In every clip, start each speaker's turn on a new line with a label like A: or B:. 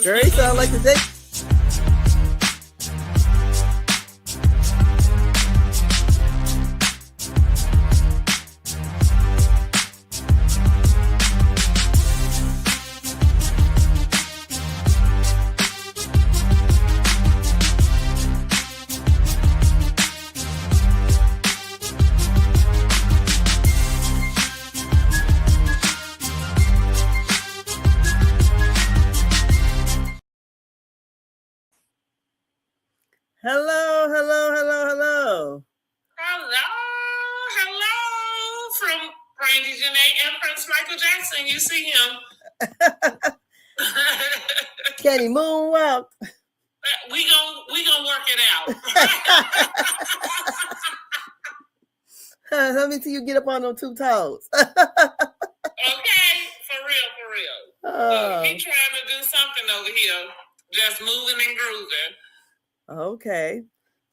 A: Girl, he sound like the day. Hello, hello, hello, hello.
B: Hello from Brandy Janae and Prince Michael Jackson. You see him.
A: Can he moonwalk?
B: We gonna work it out.
A: Let me see you get up on those two toes.
B: Okay, for real. He trying to do something over here, just moving and grooving.
A: Okay,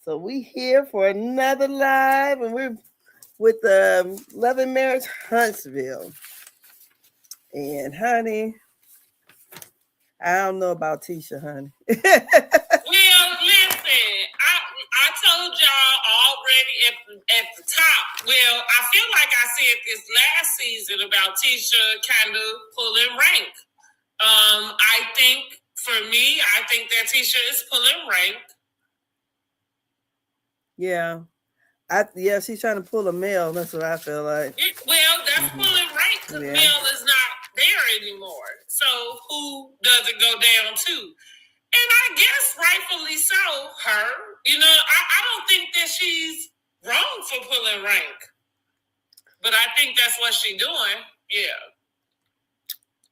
A: so we here for another live, and we're with Love and Marriage Huntsville. And honey, I don't know about Tisha, honey.
B: Well, listen, I told y'all already at the top. Well, I feel like I said this last season about Tisha kind of pulling rank. I think for me, I think that Tisha is pulling rank.
A: Yeah. She's trying to pull a Mel. That's what I feel like.
B: That's pulling rank because Mel is not there anymore. So who does it go down to? And I guess rightfully so, her. You know, I don't think that she's wrong for pulling rank. But I think that's what she's doing. Yeah.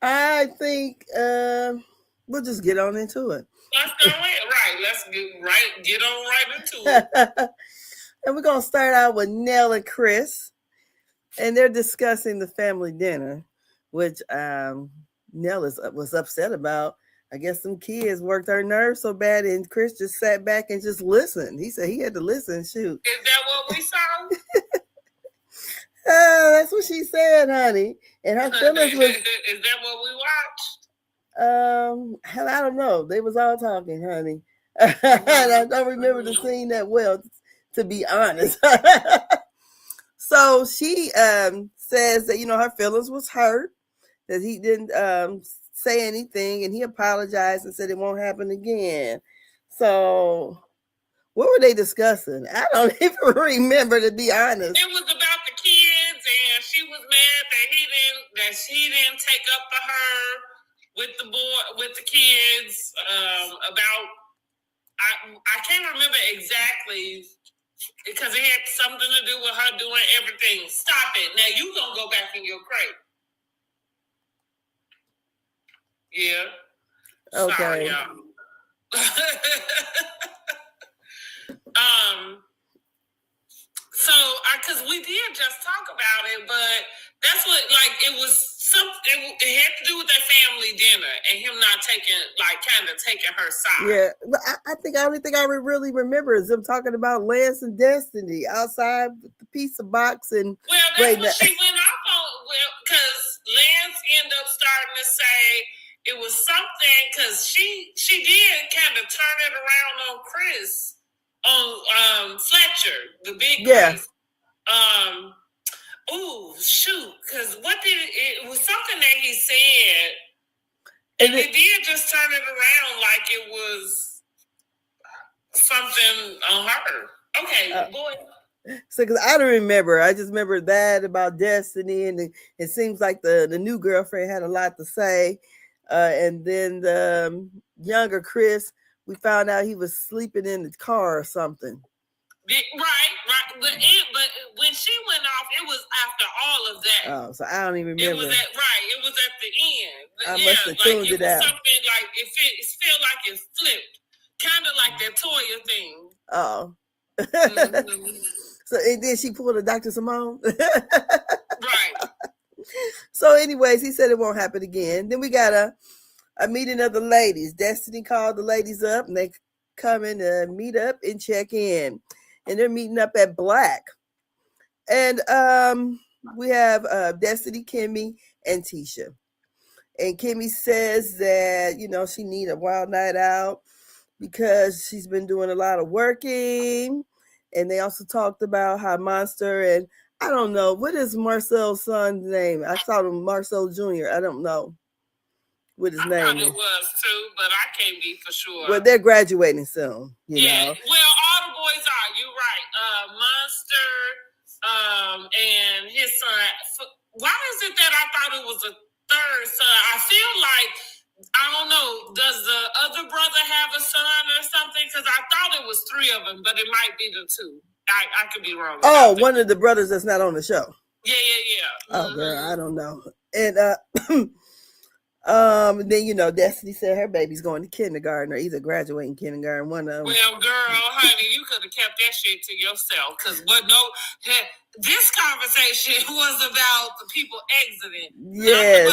A: I think we'll just get on into it.
B: Let's go ahead. Right. Let's get on right into it.
A: And we're going to start out with Nell and Chris. And they're discussing the family dinner, which Nell was upset about. I guess some kids worked her nerves so bad, and Chris just sat back and just listened. He said he had to listen. Shoot.
B: Is that what we saw?
A: That's what she said, honey. And her feelings was...
B: Is that what we
A: watched? Hell, I don't know. They was all talking, honey. And I don't remember the scene that well, to be honest. So she says that, her feelings was hurt, that he didn't say anything, and he apologized and said it won't happen again. So what were they discussing? I don't even remember, to be honest.
B: It was about the kids, and she was mad that he didn't take up for her with the kids. I can't remember exactly, because it had something to do with her doing everything. Stop it. Now you gonna go back in your crate. Yeah.
A: Okay.
B: Sorry, y'all. So, because we did just talk about it, but that's what, it was something, it had to do with that family dinner and him not taking her side.
A: Yeah, but I think the only thing I really remember is them talking about Lance and Destiny outside with the pizza box. And
B: that's what she went off on. Well, because Lance ended up starting to say it was something, because she did kind of turn it around on Chris, on Fletcher, the big Chris. Oh shoot! Because it was something that he said, and it did just turn it around like it was something on her. Okay, boy.
A: So, because I don't remember, I just remember that about Destiny, and it seems like the new girlfriend had a lot to say, and then the younger Chris, we found out he was sleeping in the car or something.
B: Right. But when she went off, it was after all of that.
A: Oh, so I don't even remember.
B: It was at the end.
A: I must have tuned it out.
B: Something like it felt like it flipped, kind of like that Toya thing.
A: Oh. Mm-hmm. So and then she pulled a Dr. Simone.
B: Right.
A: So, anyways, he said it won't happen again. Then we got a meeting of the ladies. Destiny called the ladies up, and they come in to meet up and check in. And they're meeting up at Black. And we have Destiny, Kimmy, and Tisha. And Kimmy says that, she need a wild night out because she's been doing a lot of working. And they also talked about how Monster and I don't know, what is Marcel's son's name? I saw him Marcel Jr. I don't know what his name is.
B: It was too, but I can't be for sure.
A: Well, they're graduating soon, you know.
B: Well, all the boys are. You're right. Monster, and his son. Why is it that I thought it was a third son? I feel like, I don't know, does the other brother have a son or something? Because I thought it was 3 of them, but it might be the 2. I could be wrong.
A: Oh, one of the brothers that's not on the show.
B: Yeah.
A: Oh, girl, I don't know. And then Destiny said her baby's going to kindergarten or either graduating kindergarten. One of them.
B: Well, girl, honey, you could have kept that shit to yourself because this conversation was about the people exiting.
A: Yes.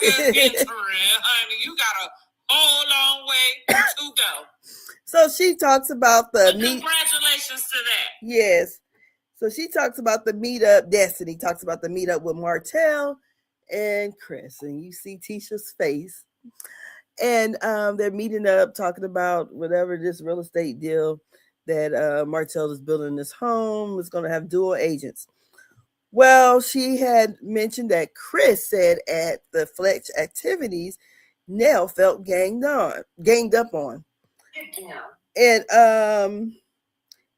B: Honey, you got a whole long way to go.
A: So she talks about
B: congratulations to that.
A: Yes. So she talks about the meetup. Destiny talks about the meetup with Martell and Chris, and you see Tisha's face, and they're meeting up, talking about whatever this real estate deal that Martell is building. This home is going to have dual agents. Well, she had mentioned that Chris said at the Fletch activities, Nell felt ganged up on. Yeah. And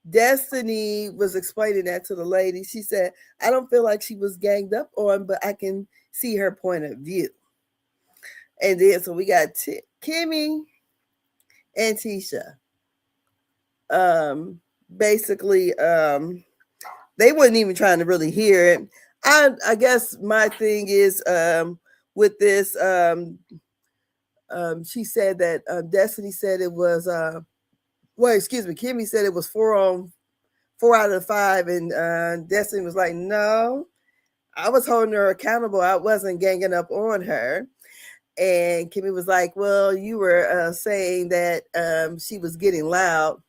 A: Destiny was explaining that to the lady. She said, I don't feel like she was ganged up on, but I can see her point of view. And then so we got Kimmy and Tisha. Basically, they wasn't even trying to really hear it. I guess my thing is with this, she said that Destiny said it was Kimmy said it was 4 out of 5, and Destiny was like, no, I was holding her accountable. I wasn't ganging up on her. And Kimmy was like, well, you were saying that she was getting loud.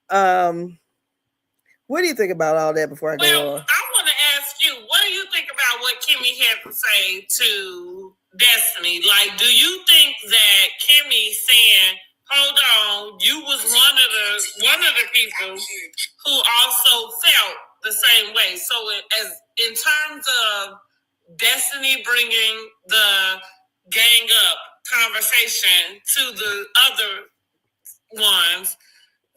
A: What do you think about all that before I go on?
B: I want to ask you, what do you think about what Kimmy had to say to Destiny? Like, do you think that Kimmy saying, hold on, you was one of the people who also felt the same way? So as in terms of Destiny bringing the gang up conversation to the other ones,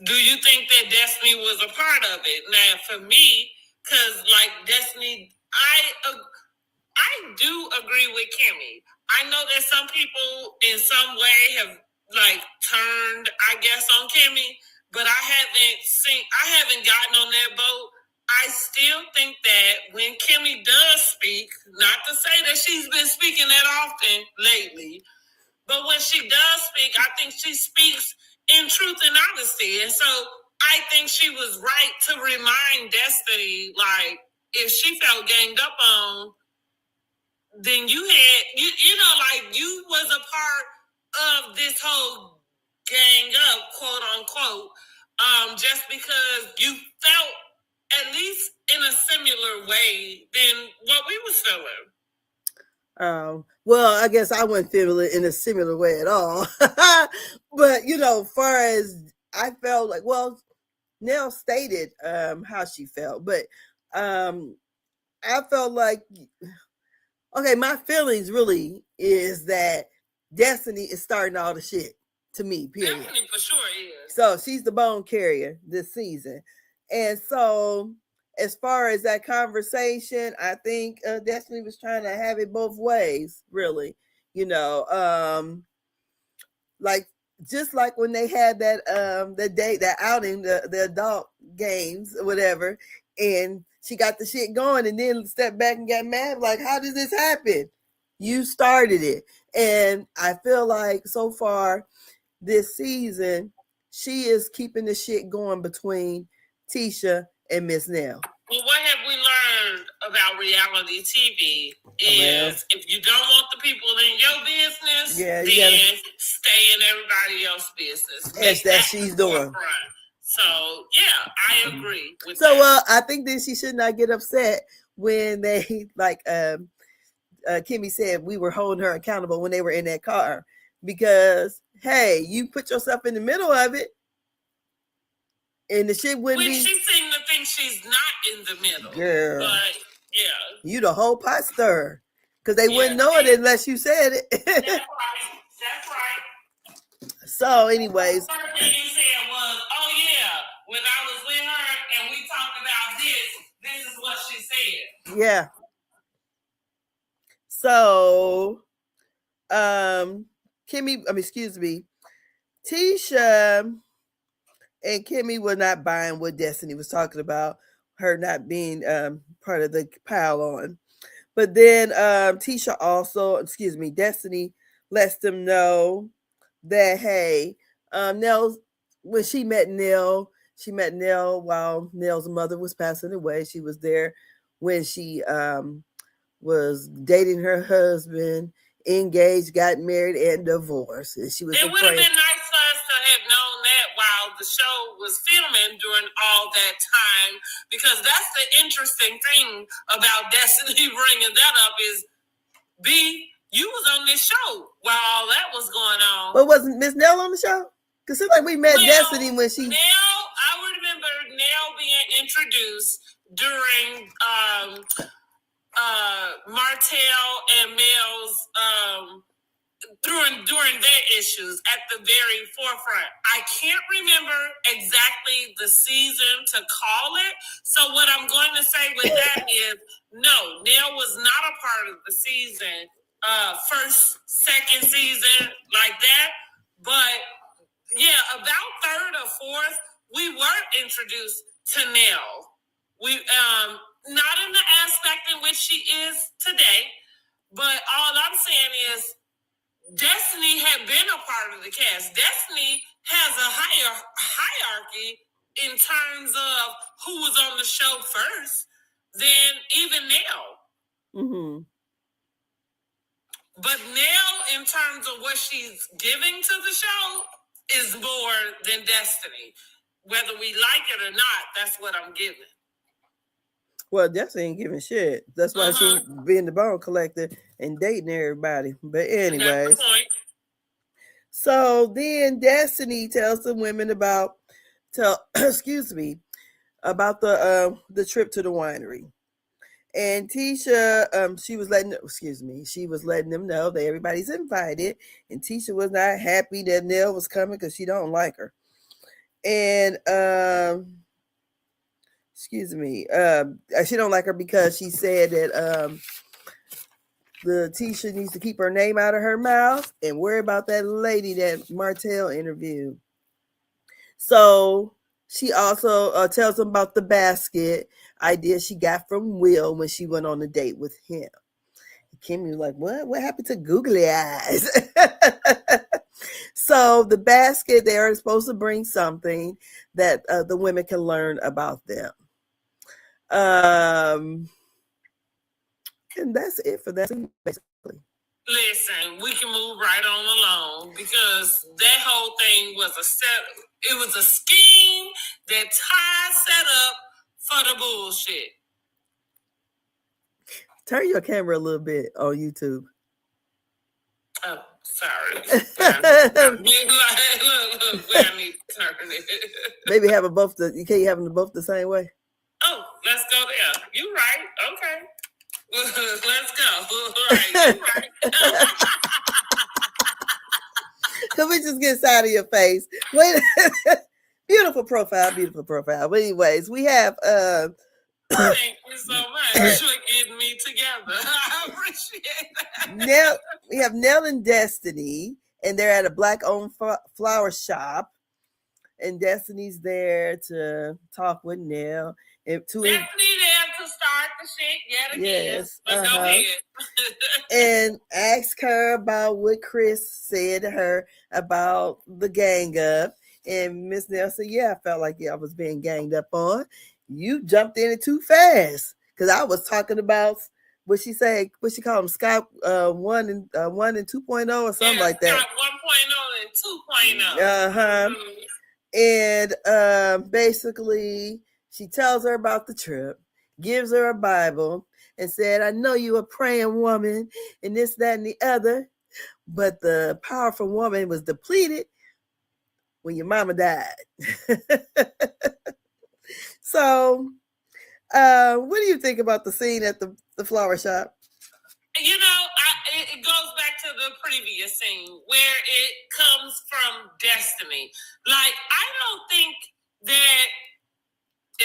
B: do you think that Destiny was a part of it? Now, for me, because like Destiny, I do agree with Kimmy. I know that some people in some way have like turned, I guess, on Kimmy, but I haven't gotten on that boat. I still think that when Kimmy does speak, not to say that she's been speaking that often lately, but when she does speak, I think she speaks in truth and honesty. And so I think she was right to remind Destiny, like, if she felt ganged up on, then you was a part of this whole gang up, quote unquote, just because you felt at least in a similar way than what we was feeling.
A: Well, I guess I wouldn't feel it in a similar way at all. But, far as I felt like, well, Nell stated how she felt, but I felt like, okay, my feelings really is that Destiny is starting all the shit to me, period.
B: Definitely, for sure is.
A: So she's the bone carrier this season. And so as far as that conversation, I think Destiny was trying to have it both ways, really. Like just like when they had that the date, that outing, the adult games or whatever, and she got the shit going and then stepped back and got mad. Like, how did this happen? You started it. And I feel like so far this season, she is keeping the shit going between Tisha and Miss Nell.
B: Well, what have we learned about reality TV is if you don't want the people in your business, then stay in everybody else's business.
A: That she's doing.
B: So, yeah, I agree with
A: that.
B: So,
A: I think that she should not get upset when they, Kimmy said we were holding her accountable when they were in that car because, hey, you put yourself in the middle of it and the shit wouldn't be.
B: She seemed to think she's not in the middle.
A: Girl.
B: But, yeah.
A: You the whole pot stirrer because they wouldn't know it unless you said it.
B: That's right. That's right.
A: So, anyways.
B: The first thing you said was, oh, yeah, when I was with her and we talked about this is what she said.
A: Yeah. So, Tisha and Kimmy were not buying what Destiny was talking about, her not being part of the pile on. But then Tisha also, Destiny lets them know that, hey, Nell, when she met Nell while Nell's mother was passing away. She was there when she was dating her husband, engaged, got married, and divorced. And she was.
B: It would have been nice for us to have known that while the show was filming during all that time, because that's the interesting thing about Destiny bringing that up is, you was on this show while all that was going on.
A: But wasn't Miss Nell on the show? Because it's like we met Destiny when she.
B: I remember Nell being introduced during Martell and Mel's during their issues at the very forefront. I can't remember exactly the season to call it. So what I'm going to say with that is, no, Nell was not a part of the season, first, second season like that. But yeah, about third or fourth, we were introduced to Nell. We not in the aspect in which she is today, but all I'm saying is Destiny had been a part of the cast. Destiny has a higher hierarchy in terms of who was on the show first than even Nell.
A: Mm-hmm.
B: But Nell, in terms of what she's giving to the show, is more than Destiny. Whether we like it or not, that's what I'm giving.
A: Well, Destiny ain't giving shit. That's why she's being the bone collector and dating everybody. But anyways.
B: That's the point.
A: So then Destiny tells the women about the trip to the winery. And Tisha, she was letting them know that everybody's invited. And Tisha was not happy that Nell was coming because she don't like her. And she don't like her because she said that the Tisha needs to keep her name out of her mouth and worry about that lady that Martell interviewed. So she also tells them about the basket idea she got from Will when she went on a date with him. Kimmy was like, what happened to googly eyes? So the basket, they are supposed to bring something that the women can learn about them. And that's it for that, basically.
B: Listen, we can move right on along because that whole thing was it was a scheme that Ty set up for the bullshit.
A: Turn your camera a little bit on YouTube.
B: Oh, sorry. Look, where I need to turn it.
A: Maybe have them both you can't have them both the same way.
B: Oh, let's go there. You right. Okay. Let's go. All right, you right.
A: Can we just get out of your face? Wait. Beautiful profile. But anyways, we have
B: thank you so much for getting me together. I appreciate that.
A: We have Nell and Destiny, and they're at a black-owned flower shop. And Destiny's there to talk with Nell.
B: Destiny there to start the shit yet again.
A: Yes.
B: But go ahead.
A: And ask her about what Chris said to her about the gang up. And Miss Nell said, yeah, I felt like I was being ganged up on. You jumped in it too fast. Because I was talking about what she called them, Sky 1 and 2.0 or something like that.
B: 1.0 and 2.0.
A: And basically, she tells her about the trip, gives her a Bible, and said, I know you a praying woman and this, that, and the other. But the powerful woman was depleted when your mama died. So, what do you think about the scene at the flower shop?
B: You know, it goes back to the previous scene where it comes from destiny. Like, I don't think that,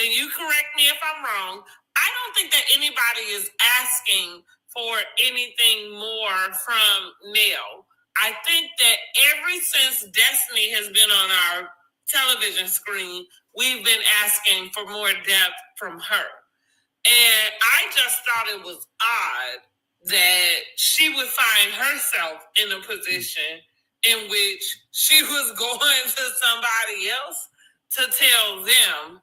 B: and you correct me if I'm wrong, I don't think that anybody is asking for anything more from Nell. I think that ever since Destiny has been on our television screen, we've been asking for more depth from her. And I just thought it was odd that she would find herself in a position in which she was going to somebody else to tell them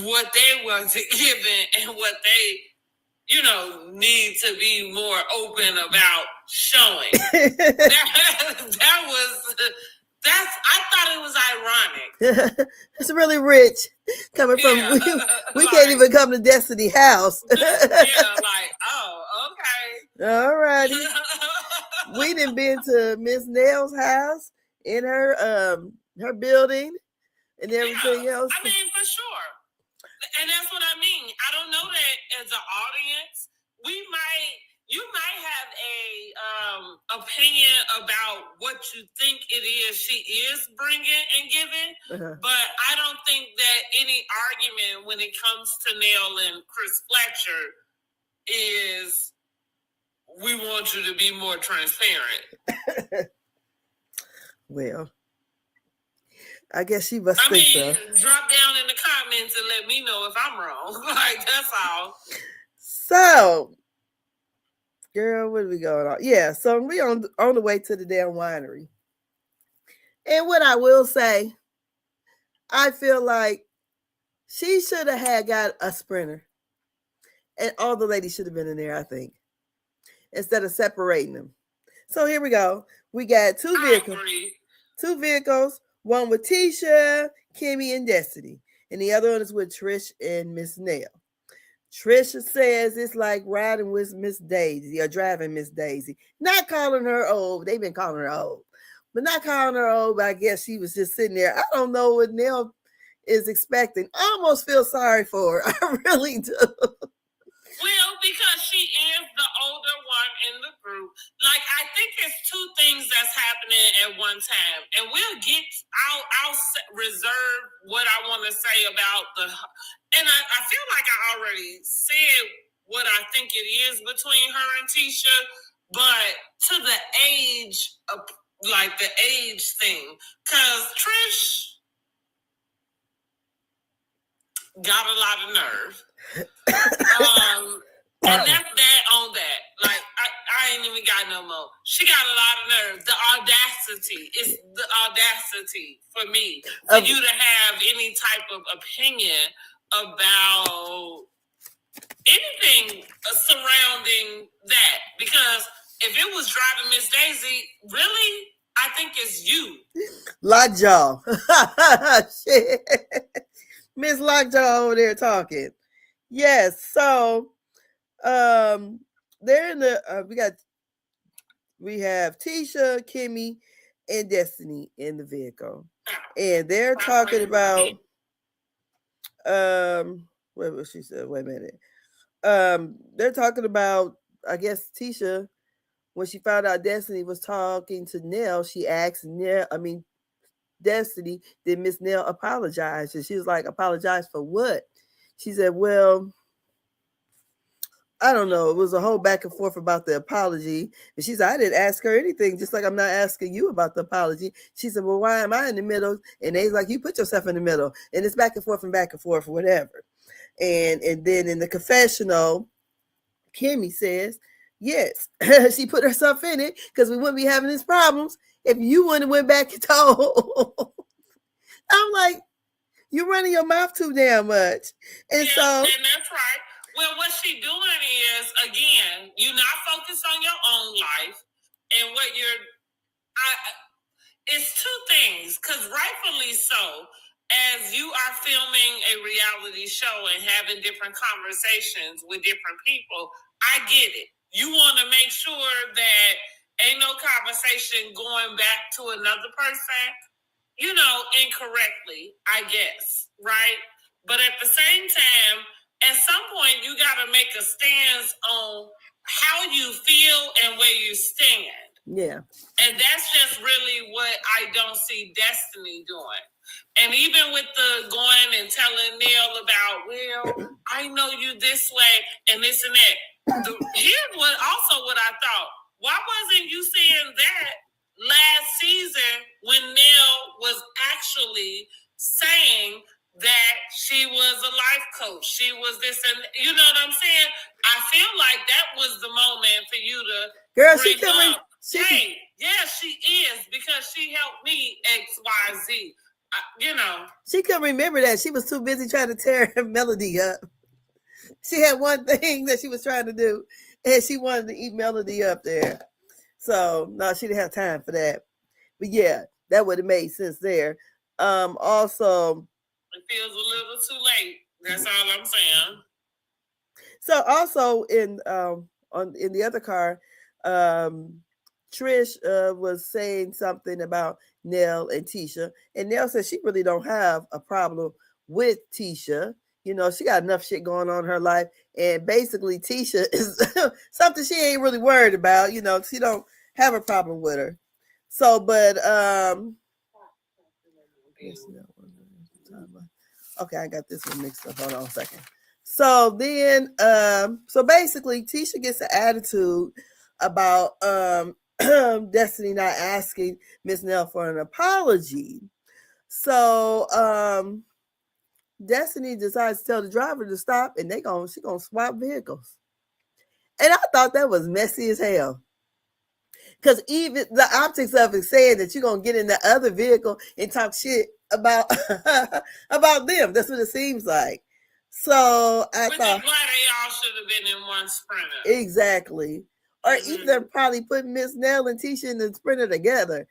B: what they wasn't given and what they, need to be more open about showing. I thought it was ironic.
A: It's really rich coming from we can't even come to Destiny house.
B: Okay.
A: All righty. We done been to Miss Nell's house in her building and everything else.
B: I mean, for sure. And that's what I mean. I don't know that as an audience, you might have a opinion about what you think it is she is bringing and giving, but I don't think that any argument when it comes to Nell and Chris Fletcher is we want you to be more transparent.
A: Well, I guess she must think so.
B: Drop down in the comments and let me know if I'm wrong. Like, that's all.
A: So, girl, where are we going on? Yeah, so we on the way to the damn winery. And what I will say, I feel like she should have got a sprinter. And all the ladies should have been in there, I think. Instead of separating them. So here we go. We got two vehicles. One with Tisha, Kimmy, and Destiny. And the other one is with Trish and Miss Nell. Trisha says it's like riding with Miss Daisy or driving Miss Daisy. Not calling her old. They've been calling her old. But not calling her old, but I guess she was just sitting there. I don't know what Nell is expecting. I almost feel sorry for her. I really do.
B: Well, because she is the older one in the group. Like, I think it's two things that's happening at one time. And I'll reserve what I want to say about and I feel like I already said what I think it is between her and Tisha, but to the age of, like, the age thing. Because Trish got a lot of nerve. And that's that on that. Like, I ain't even got no more. She got a lot of nerve. The audacity. It's the audacity for me. For you to have any type of opinion about anything surrounding that. Because if it was driving Miss Daisy, really, I think it's you.
A: Lockjaw. Shit. Miss Lockjaw over there talking. Yes, so they're in the we have Tisha, Kimmy, and Destiny in the vehicle. And they're talking about what was she said? Wait a minute. They're talking about, I guess, Tisha, when she found out Destiny was talking to Nell, she asked Destiny, did Miss Nell apologize? And she was like, apologize for what? She said, well, I don't know. It was a whole back and forth about the apology. And she said, I didn't ask her anything, just like I'm not asking you about the apology. She said, well, why am I in the middle? And they's like, you put yourself in the middle. And it's back and forth, whatever. And then in the confessional, Kimmy says, yes, she put herself in it because we wouldn't be having these problems if you wouldn't have went back and told. I'm like, you're running your mouth too damn much. And
B: and that's right. Well, what she doing is, again, you're not focused on your own life and it's two things, because rightfully so, as you are filming a reality show and having different conversations with different people, I get it. You want to make sure that ain't no conversation going back to another person, incorrectly, I guess, right? But at the same time, at some point, you got to make a stance on how you feel and where you stand.
A: Yeah.
B: And that's just really what I don't see Destiny doing. And even with the going and telling Nell about, well, I know you this way and this and that. Here's what I thought. Why wasn't you saying that last season when Nell was actually saying that she was a life coach? She was this, and you know what I'm saying? I feel like that was the moment for you to bring up. Hey, yeah, she is, because she helped me X, Y, Z.
A: She couldn't remember that. She was too busy trying to tear Melody up. She had one thing that she was trying to do, and she wanted to eat Melody up there. So, no, she didn't have time for that. But yeah, that would have made sense there. Also,
B: it feels a little too late. That's all I'm saying.
A: So also in the other car, Trish was saying something about Nell and Tisha, and Nell said she really don't have a problem with Tisha. She got enough shit going on in her life, and basically Tisha is something she ain't really worried about. She don't have a problem with her. So, but okay, I got this one mixed up. Hold on a second. So then, so basically, Tisha gets an attitude about Destiny not asking Miss Nell for an apology. So Destiny decides to tell the driver to stop, and she gonna swap vehicles. And I thought that was messy as hell. Because even the optics of it saying that you're gonna get in the other vehicle and talk shit about about them. That's what it seems like. So I thought,
B: why they all should have been in one Sprinter.
A: Exactly. Or either probably put Miss Nell and Tisha in the Sprinter together.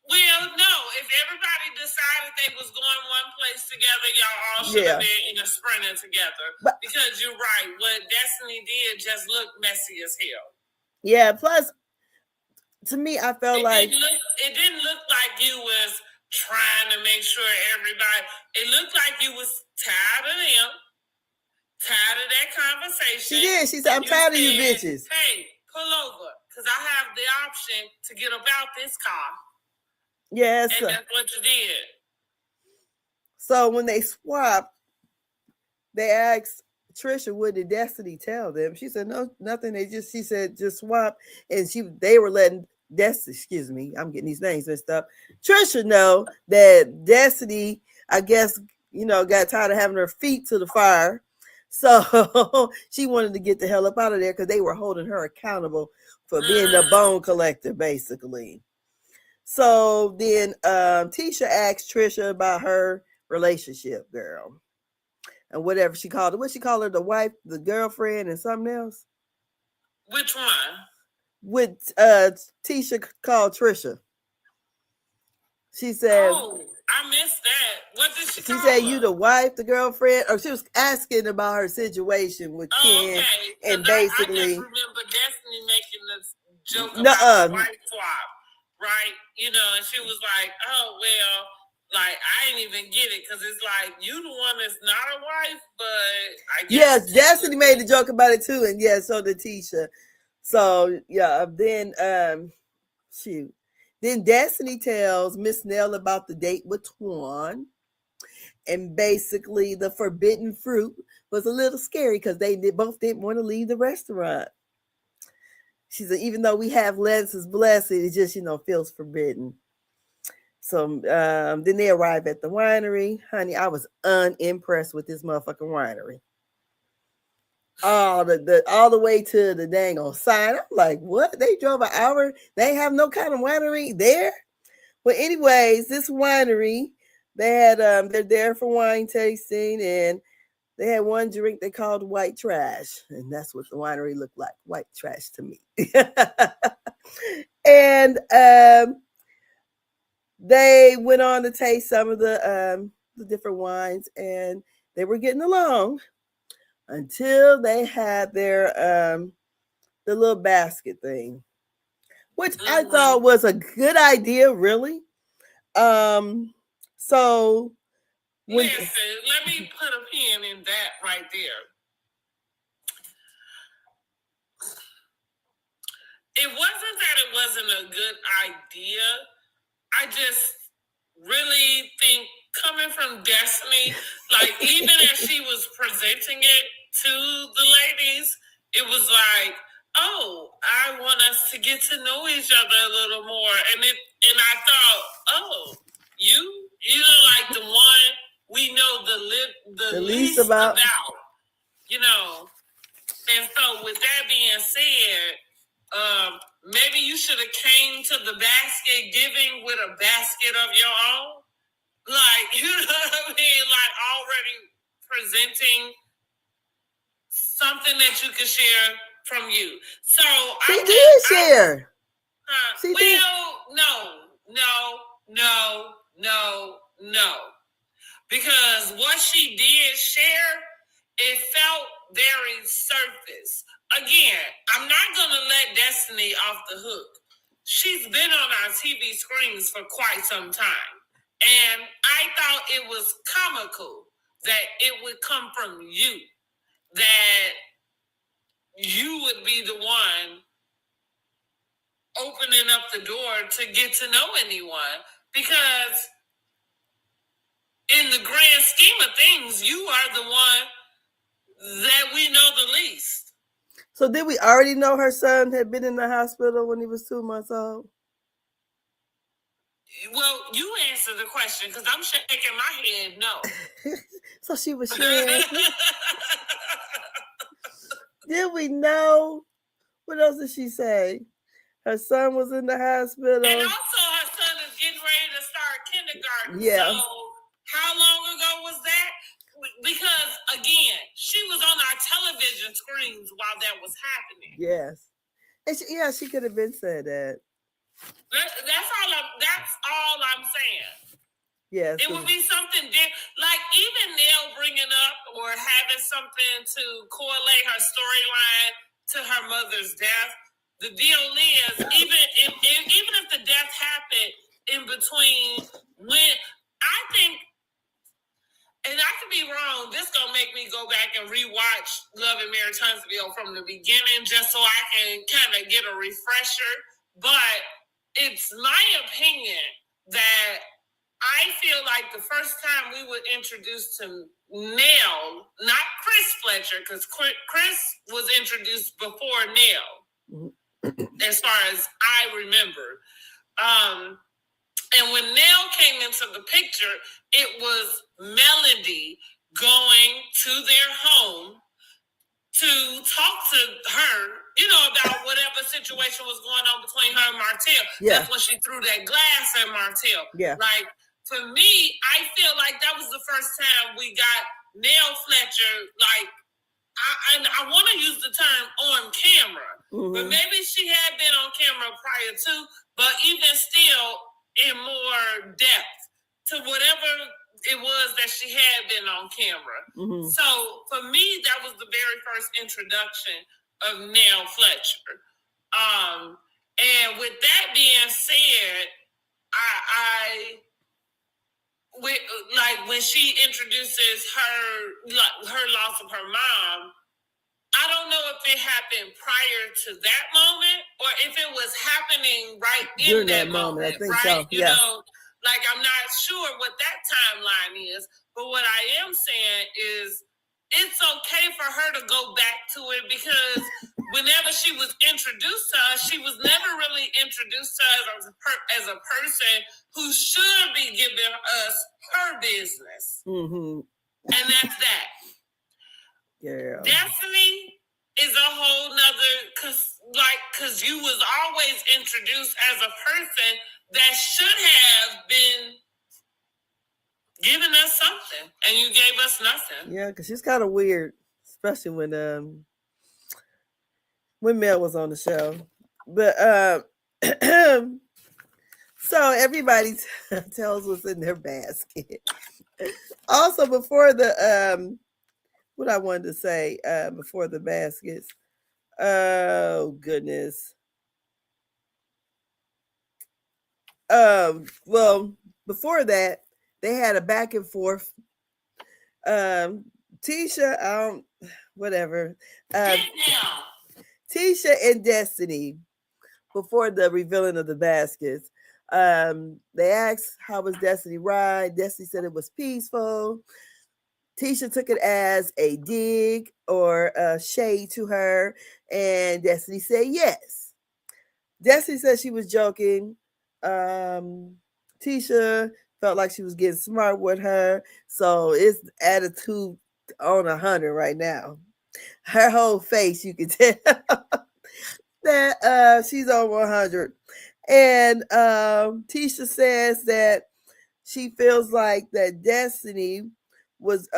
B: Well, no. If everybody decided they was going one place together, y'all all should have been in a Sprinter together. Because you're right. What Destiny did just looked messy as hell.
A: Yeah. Plus, to me, I felt
B: it didn't look like you was trying to make sure everybody. It looked like you was tired of them, tired of that conversation.
A: She did. She said, "I'm tired of you bitches.
B: Hey, pull over, because I have the option to get up out this car."
A: Yes,
B: and that's what you did.
A: So when they swapped, they asked Trisha, "What did Destiny tell them?" She said, "No, nothing. She said just swap," and they were letting Destiny. Excuse me, I'm getting these names messed up. Trisha know that Destiny, I guess, got tired of having her feet to the fire, so she wanted to get the hell up out of there because they were holding her accountable for being the bone collector, basically. So then Tisha asked Trisha about her relationship, girl. And whatever she called her. What she called her? The wife, the girlfriend, and something else?
B: Which one?
A: What Tisha called Trisha. She said,
B: "Oh, I missed that. What did she call her?
A: She said, you the wife, the girlfriend?" Or she was asking about her situation with Ken.
B: Okay.
A: And basically,
B: I just remember Destiny making this joke about the wife swap, right? And she was like, "Oh, well, like, I ain't even get it, because it's like, you the one that's not a wife, but I guess."
A: Yes, Destiny made the joke about it too, and so did Tisha. So yeah, then Then Destiny tells Miss Nell about the date with Twan. And basically the forbidden fruit was a little scary because they both didn't want to leave the restaurant. She said, even though we have lettuce's blessed, it just, feels forbidden. So then they arrive at the winery. Honey, I was unimpressed with this motherfucking winery. All the way to the dang on sign. I'm like, what? They drove an hour? They have no kind of winery there? Well, anyways, this winery, they had they're there for wine tasting, and they had one drink they called white trash, and that's what the winery looked like, white trash to me. And they went on to taste some of the different wines, and they were getting along until they had their the little basket thing, which I thought was a good idea, really. So when
B: listen, let me put a pin in that right there. It wasn't that it wasn't a good idea. I just really think coming from Destiny, like even as she was presenting it to the ladies, it was like, oh, I want us to get to know each other a little more. And I thought, oh, you know, like the one we know the least about, you know. And so with that being said, maybe you should have came to the basket giving with a basket of your own. Like, you know what I mean? Like already presenting something that you could share from you. So
A: she did share.
B: No. Because what she did share, it felt very surface. Again, I'm not going to let Destiny off the hook. She's been on our TV screens for quite some time. And I thought it was comical that it would come from you. That you would be the one opening up the door to get to know anyone. Because in the grand scheme of things, you are the one that we know the least.
A: So did we already know her son had been in the hospital when he was 2 months old?
B: Well, you answer the question because I'm shaking my head no.
A: So she was sharing. Did we know? What else did she say? Her son was in the hospital.
B: And also her son is getting ready to start kindergarten. Yeah. So how long ago was that? Because again, she was on our television screens while that was happening.
A: Yes. And she could have been said that.
B: That's all I'm saying.
A: Yes.
B: It would be something like even Nell bringing up or having something to correlate her storyline to her mother's death. The deal is even if the death happened in between when I think, and I could be wrong, this gonna make me go back and rewatch Love and Marriage Huntsville from the beginning just so I can kind of get a refresher. But it's my opinion that I feel like the first time we were introduced to Nell, not Chris Fletcher, because Chris was introduced before Nell, as far as I remember. And when Nell came into the picture, it was Melody going to their home to talk to her, you know, about whatever situation was going on between her and Martell. Yeah. That's when she threw that glass at Martell. Yeah. Like, for me, I feel like that was the first time we got Nell Fletcher, like, I want to use the term on camera, but maybe she had been on camera prior to, but even still in more depth to whatever it was that she had been on camera. So for me, that was the very first introduction of Nell Fletcher. And with that being said, like when she introduces her loss of her mom, I don't know if it happened prior to that moment or if it was happening right in that moment. I think right? So. Yeah. You know, like I'm not sure what that timeline is, but what I am saying is it's okay for her to go back to it because whenever she was introduced to us, she was never really introduced to us as a person who should be giving us her business. And that's that. Yeah. Destiny is a whole nother, cause you was always introduced as a person that should have been giving us something, and you gave us nothing.
A: Yeah, cause she's kind of weird, especially when Mel was on the show. But So everybody tells what's in their basket. Also, before the what I wanted to say before the baskets. Oh goodness. Well, before that, they had a back and forth. Tisha, whatever. Tisha and Destiny, before the revealing of the baskets, they asked how was Destiny ride. Destiny said it was peaceful. Tisha took it as a dig or a shade to her, and Destiny said yes. Destiny said she was joking. Tisha felt like she was getting smart with her, so it's attitude on 100 right now. Her whole face, you can tell that she's on 100. And Tisha says that she feels like that Destiny was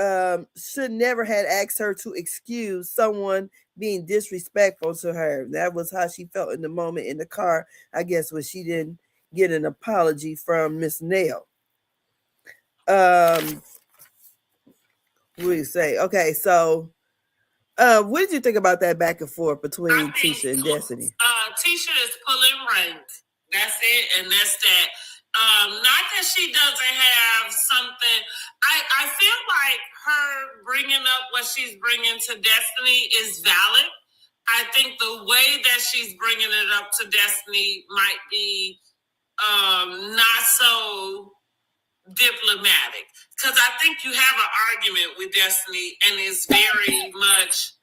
A: should never had asked her to excuse someone being disrespectful to her. That was how she felt in the moment in the car, I guess, when she didn't get an apology from Miss Nell. What do you say? Okay, so what did you think about that back and forth between Tisha and Destiny?
B: Tisha is pulling rank. That's it, and that's that. Not that she doesn't have something. I feel like her bringing up what she's bringing to Destiny is valid. I think the way that she's bringing it up to Destiny might be not so diplomatic, because I think you have an argument with Destiny, and it's very much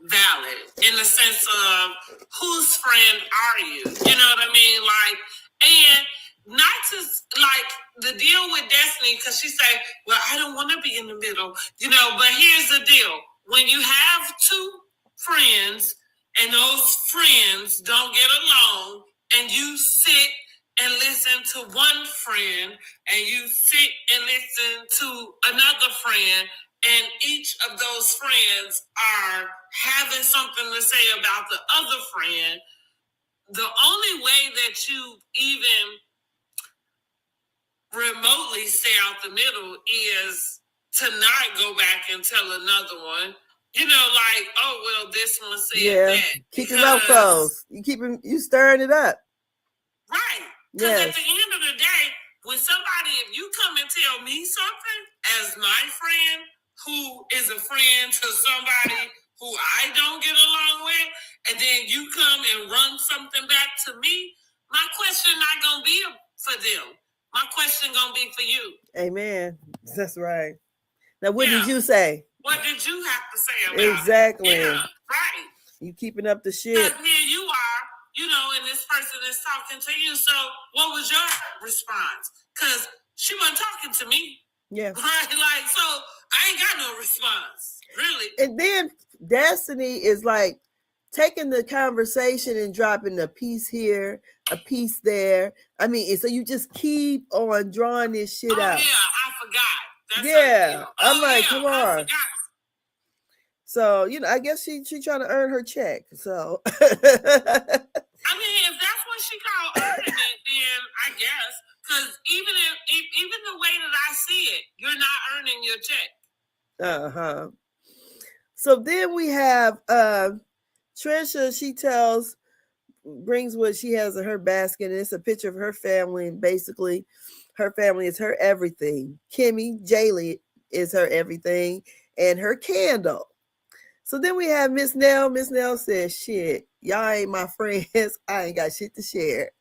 B: valid in the sense of whose friend are you? You know what I mean? Like, and not to like the deal with Destiny, because she said, "Well, I don't want to be in the middle," you know. But here's the deal: when you have two friends and those friends don't get along, and you sit and listen to one friend, and you sit and listen to another friend, and each of those friends are having something to say about the other friend, the only way that you even remotely stay out the middle is to not go back and tell another one. You know, like, oh, well, this one said that.
A: Keep your mouth closed. You stirring it up.
B: Right. Because at the end of the day, when somebody, if you come and tell me something as my friend who is a friend to somebody who I don't get along with, and then you come and run something back to me, my question not going to be for them. My question going to be for you.
A: Amen. That's right. Now, what did you say?
B: What did you have to say about
A: exactly.
B: it? Yeah, right.
A: You keeping up the shit.
B: Because here you are, you know, and this person is talking to you. So what was your response? Because she wasn't talking to me.
A: Yeah.
B: Right? Like, so I ain't got no response. Really.
A: And then Destiny is like taking the conversation and dropping a piece here, a piece there. I mean, so you just keep on drawing this shit out.
B: Yeah, I forgot.
A: That's I'm like, come on. So, you know, I guess she trying to earn her check. So
B: I mean, if that's what she called earning it, then I guess. Because even the way that I see it, you're not earning your check.
A: Uh-huh. So then we have Trisha, she brings what she has in her basket, and it's a picture of her family, and basically her family is her everything. Kimmy, Jaylee is her everything, and her candle. So then we have Miss Nell. Miss Nell says, shit, y'all ain't my friends. I ain't got shit to share.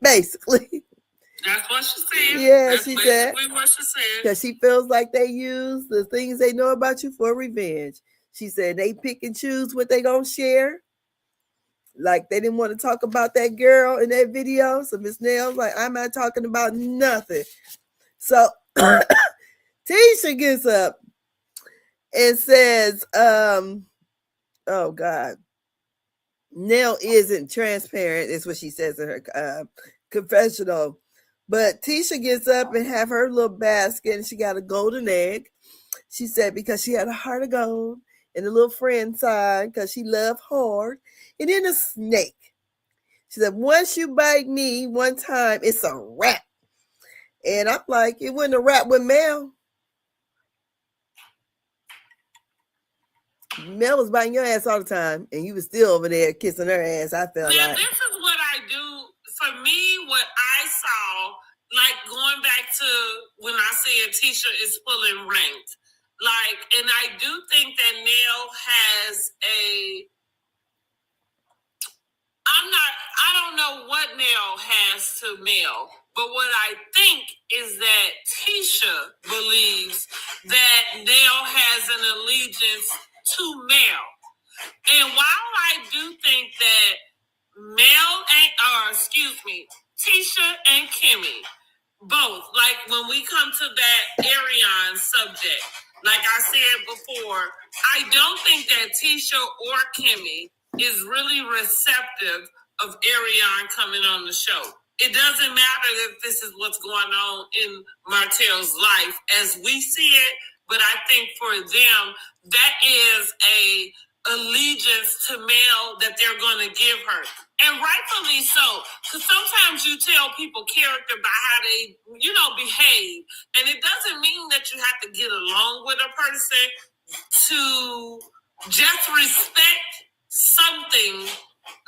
A: Basically.
B: That's what she said.
A: Yeah,
B: that's
A: she said.
B: What she said.
A: Because she feels like they use the things they know about you for revenge. She said they pick and choose what they gonna share. Like they didn't want to talk about that girl in that video. So Miss Nell's like, I'm not talking about nothing. So Tisha gets up and says, oh God, Nell isn't transparent, is what she says in her confessional. But Tisha gets up and have her little basket, and she got a golden egg. She said because she had a heart of gold and a little friend sign because she loved hard. and then a snake. She said, once you bite me one time, it's a wrap. And I'm like, it wasn't a wrap with Mel. Mel was biting your ass all the time, and you was still over there kissing her ass. I felt
B: now,
A: like
B: this is what I do. For me, what I saw, like going back to when I said Tisha is pulling rank, like, and I do think that Nell has I don't know what Nell has to Mel, but what I think is that Tisha believes that Nell has an allegiance to Mel. And while I do think that Tisha and Kimmy, both, like when we come to that Arion subject, like I said before, I don't think that Tisha or Kimmy is really receptive of Arion coming on the show. It doesn't matter if this is what's going on in Martell's life as we see it, but I think for them, that is a allegiance to Mel that they're going to give her. And rightfully so, because sometimes you tell people character by how they, behave. And it doesn't mean that you have to get along with a person to just respect something.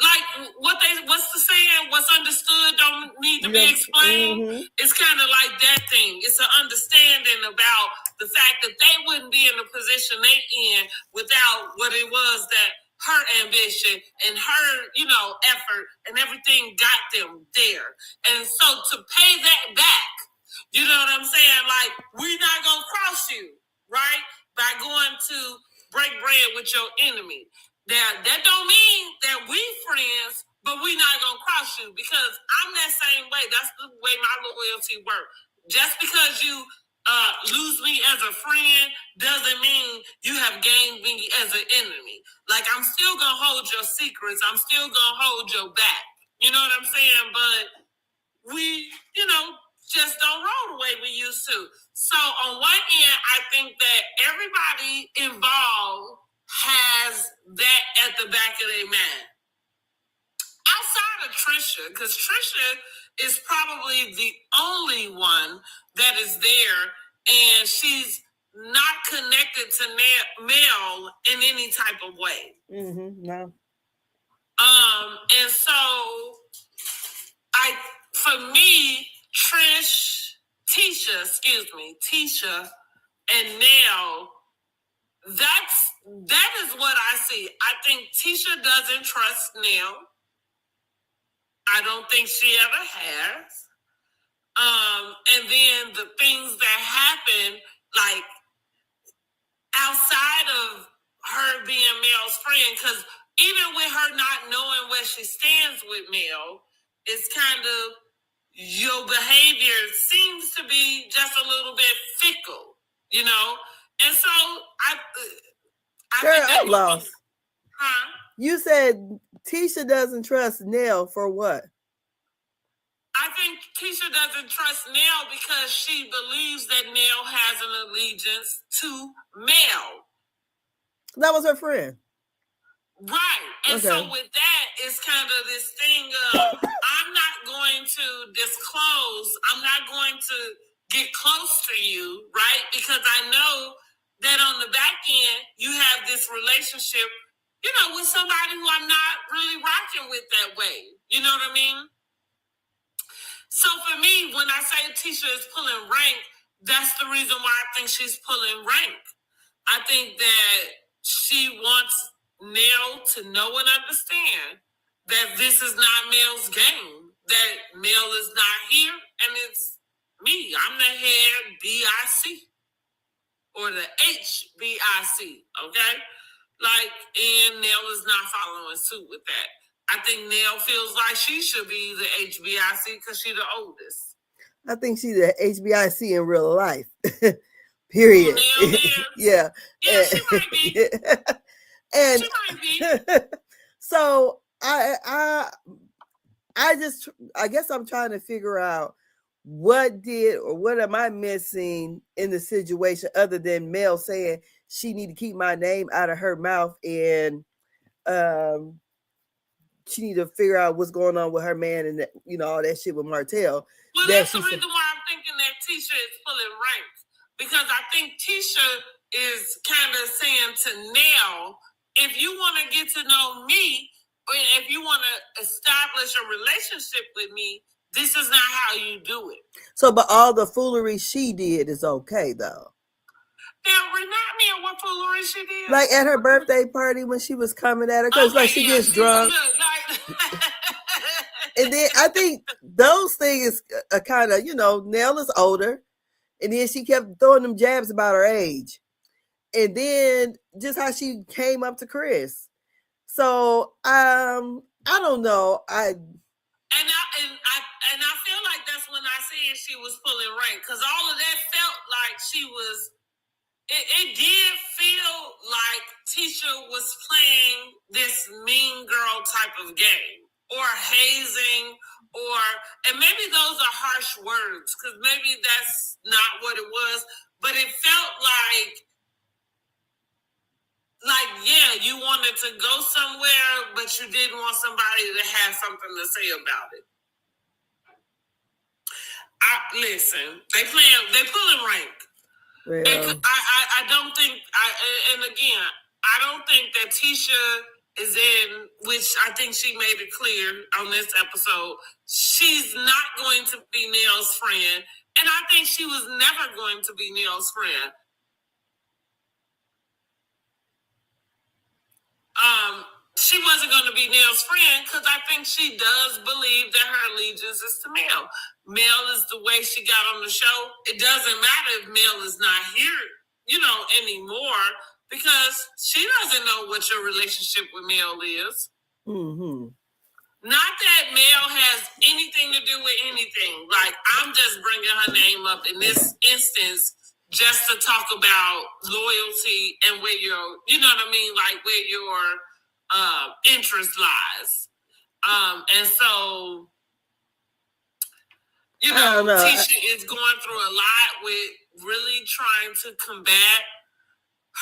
B: Like what's the saying? What's understood don't need to be explained. Mm-hmm. It's kind of like that thing. It's an understanding about the fact that they wouldn't be in the position they in without what it was that her ambition and her, effort and everything got them there. And so to pay that back, you know what I'm saying? Like, we're not going to cross you, right? By going to break bread with your enemy. Now, that don't mean that we friends, but we not going to cross you because I'm that same way. That's the way my loyalty works. Just because you lose me as a friend doesn't mean you have gained me as an enemy. Like, I'm still going to hold your secrets. I'm still going to hold your back. You know what I'm saying? But we, just don't roll the way we used to. So on one end, I think that everybody involved has that at the back of their mind. Outside of Trisha, because Trisha is probably the only one that is there, and she's not connected to Mel in any type of way.
A: Mm-hmm, no.
B: And so for me, Tisha and Nell, that is what I see. I think Tisha doesn't trust Nell. I don't think she ever has. And then the things that happen, like outside of her being Mel's friend, because even with her not knowing where she stands with Mel, it's kind of your behavior seems to be just a little bit fickle, And so
A: I'm lost.
B: Huh?
A: You said Tisha doesn't trust Nell for what?
B: I think Tisha doesn't trust Nell because she believes that Nell has an allegiance to Mel.
A: That was her friend.
B: Right. And so with that, it's kind of this thing of I'm not going to disclose, I'm not going to get close to you, right? Because I know that on the back end, you have this relationship, with somebody who I'm not really rocking with that way. You know what I mean? So for me, when I say Tisha is pulling rank, that's the reason why I think she's pulling rank. I think that she wants Nell to know and understand that this is not Mel's game, that Mel is not here, and it's me. I'm the head BIC or the HBIC, okay? And Nell is not following suit with that. I think Nell feels like she should be the HBIC because she's the oldest.
A: I think she's the HBIC in real life. Period.
B: Yeah, she might be.
A: And
B: she might be.
A: So I guess I'm trying to figure out what am I missing in the situation other than Mel saying she need to keep my name out of her mouth and she need to figure out what's going on with her man and that, all that shit with Martell.
B: Well, that's the reason why I'm thinking that Tisha is pulling rank, because I think Tisha is kind of saying to Nell, if you want to get to know me, or if you want to establish a relationship with me, this is not how you do it.
A: So, but all the foolery she did is okay, though.
B: Now, remind me of what foolery she did.
A: Like at her birthday party when she was coming at her, because she gets drunk. And then I think those things are kind of, Nell is older. And then she kept throwing them jabs about her age. And then just how she came up to Chris. So, I don't know. I
B: feel like that's when I said she was pulling rank, because all of that felt like she was. It did feel like Tisha was playing this mean girl type of game, or hazing, and maybe those are harsh words, because maybe that's not what it was, but it felt like, yeah, you wanted to go somewhere, but you didn't want somebody to have something to say about it. Listen, they pulling rank.
A: Well,
B: I don't think, and again, I don't think that Tisha is in, which I think she made it clear on this episode, she's not going to be Nell's friend, and I think she was never going to be Nell's friend. She wasn't going to be Nell's friend because I think she does believe that her allegiance is to Mel. Mel is the way she got on the show. It doesn't matter if Mel is not here, anymore, because she doesn't know what your relationship with Mel is.
A: Mm-hmm.
B: Not that Mel has anything to do with anything. Like, I'm just bringing her name up in this instance just to talk about loyalty and where your, like where your interest lies. And so, Tisha is going through a lot with really trying to combat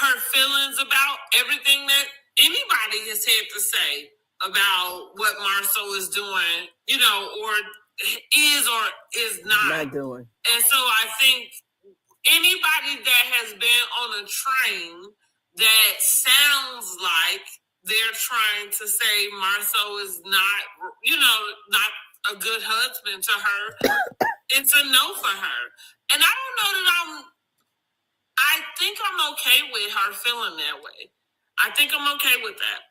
B: her feelings about everything that anybody has had to say about what Marceau is doing, or is not
A: doing.
B: And so I think anybody that has been on a train that sounds like they're trying to say Marceau is not, not a good husband to her, it's a no for her. And I don't know that I think I'm okay with her feeling that way. I think I'm okay with that.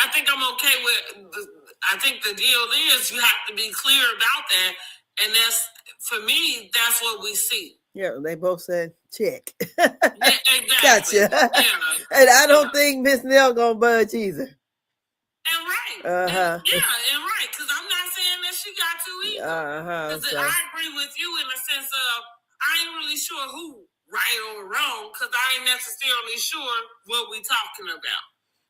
B: I think I'm okay with, I think the deal is you have to be clear about that. And that's, for me, that's what we see.
A: Yeah, they both said check.
B: Yeah, exactly.
A: Gotcha.
B: Yeah.
A: And I don't think Miss Nell gonna budge either.
B: And right.
A: Uh-huh.
B: And right, because I'm not saying that she got to either.
A: So.
B: I agree with you in the sense of, I ain't really sure who right or wrong, because I ain't necessarily sure what we talking about.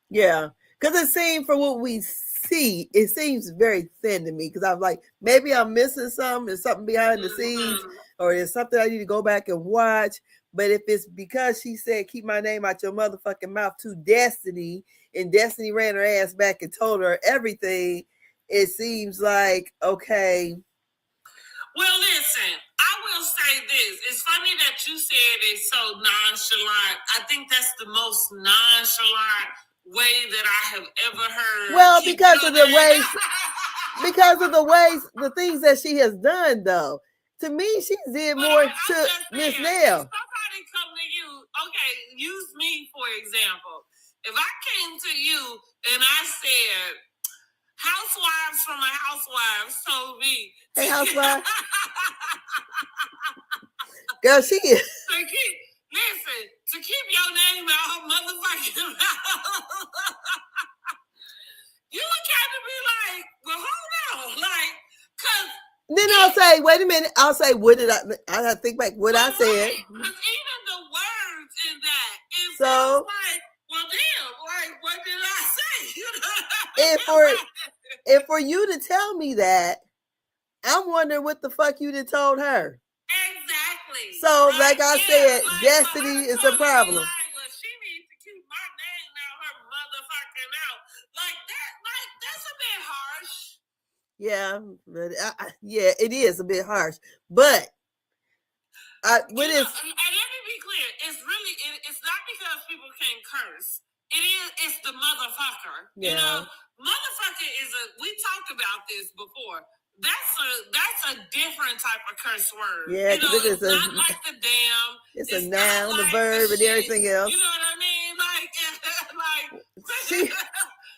A: Yeah, because it seems, for what we see, it seems very thin to me, because I'm like, maybe I'm missing something. There's something behind the scenes, or there's something I need to go back and watch. But if it's because she said, keep my name out your motherfucking mouth to Destiny, and Destiny ran her ass back and told her everything, it seems like, okay.
B: Well, listen, I will say this. It's funny that you said it's so nonchalant. I think that's the most nonchalant way that I have ever heard.
A: Well, because of the ways, the things that she has done, though. To me, she did more to Miss Nell.
B: Somebody come to you, okay, use me for example. If I came to you and I said, housewives from a housewives told me.
A: Hey, housewife. Girl, she is.
B: To keep your name out her motherfucking mouth. You would kind of be like, well, hold on. Like, because.
A: Then I'll say, wait a minute. I'll say, what did I have to think back what I said.
B: Because even the words in that, it's
A: so,
B: like, well, damn, like, what did I say?
A: And for you to tell me that, I'm wondering what the fuck you done told her.
B: Exactly.
A: So, like I said, Destiny is a problem.
B: Well, she needs to keep my name out her motherfucking mouth. Like that bit harsh.
A: Yeah, but yeah, it is a bit harsh. But
B: and let me be clear, it's not because people can't curse. It's the motherfucker. Yeah. You know, motherfucker we talked about this before. That's a different type of curse word.
A: Yeah,
B: it's not like the damn.
A: It's a noun, the verb, and everything else.
B: You know what I mean?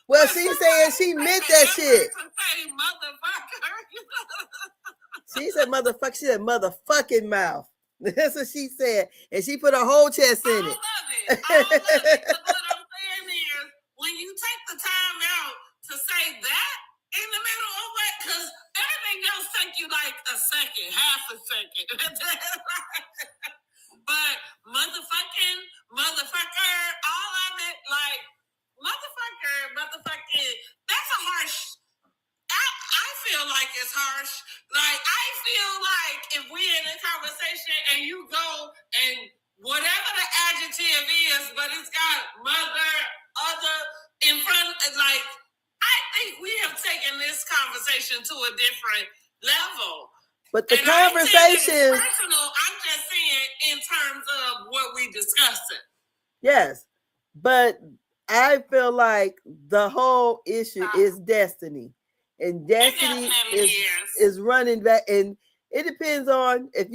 A: Well, she said she meant that shit.
B: Say motherfucker.
A: She said motherfucker. She said motherfucking mouth. That's what she said, and she put her whole chest in it.
B: I love it. But what I'm saying is, when you take the time out to say that in the middle of it, because everything else take you like a second, half a second. But motherfucker, all of it, like motherfucking, that's a harsh. I feel like it's harsh. Like, I feel like if we're in a conversation and you go and whatever the adjective is, but it's got mother, other in front, like, I think we have taken this conversation to a different level.
A: But the conversation,
B: personal, I'm just saying in terms of what we discussing.
A: Yes, but I feel like the whole issue is destiny. And destiny is running back, and it depends on if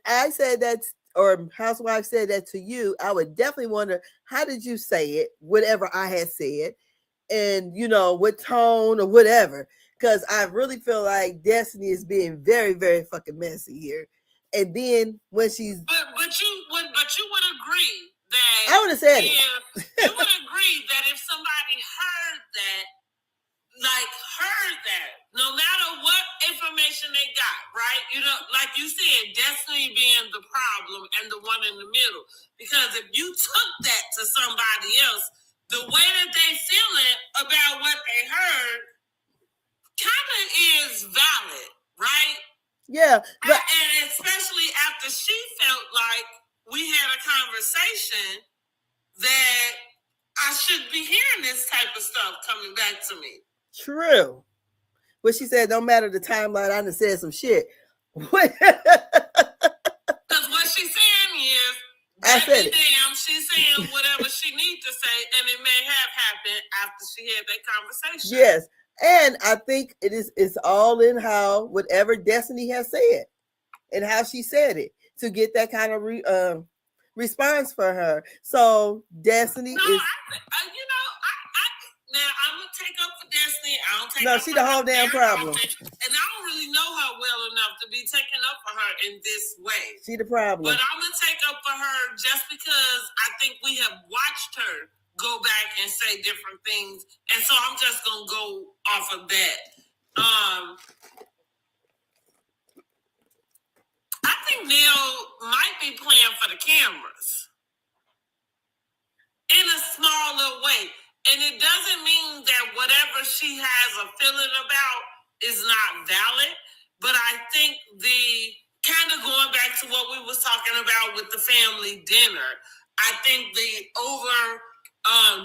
A: I said that, or housewife said that to you, I would definitely wonder, how did you say it, whatever I had said, and what tone or whatever, because I really feel like destiny is being very, very fucking messy here. And then when she's
B: but you would agree that
A: I would have said it.
B: You would agree that if somebody heard that, no matter what information they got, right? Like you said, destiny being the problem and the one in the middle. Because if you took that to somebody else, the way that they feeling about what they heard kind of is valid, right?
A: Yeah.
B: And especially after she felt like we had a conversation that I should be hearing this type of stuff coming back to me.
A: True. But she said, no matter the timeline, I done said some shit.
B: Because what she's saying is,
A: I said it.
B: Damn, she's saying whatever she needs to say, and it may have happened after she had that conversation.
A: Yes. And I think it's all in how whatever Destiny has said and how she said it to get that kind of response for her. So Destiny is.
B: Now I'm gonna take up for Destiny. I don't take
A: No,
B: up
A: she
B: for
A: the whole damn problem.
B: And I don't really know her well enough to be taking up for her in this way.
A: She the problem.
B: But I'm gonna take up for her just because I think we have watched her go back and say different things, and so I'm just gonna go off of that. I think Nell might be playing for the cameras in a small little way. And it doesn't mean that whatever she has a feeling about is not valid. But I think the kind of going back to what we was talking about with the family dinner, I think the over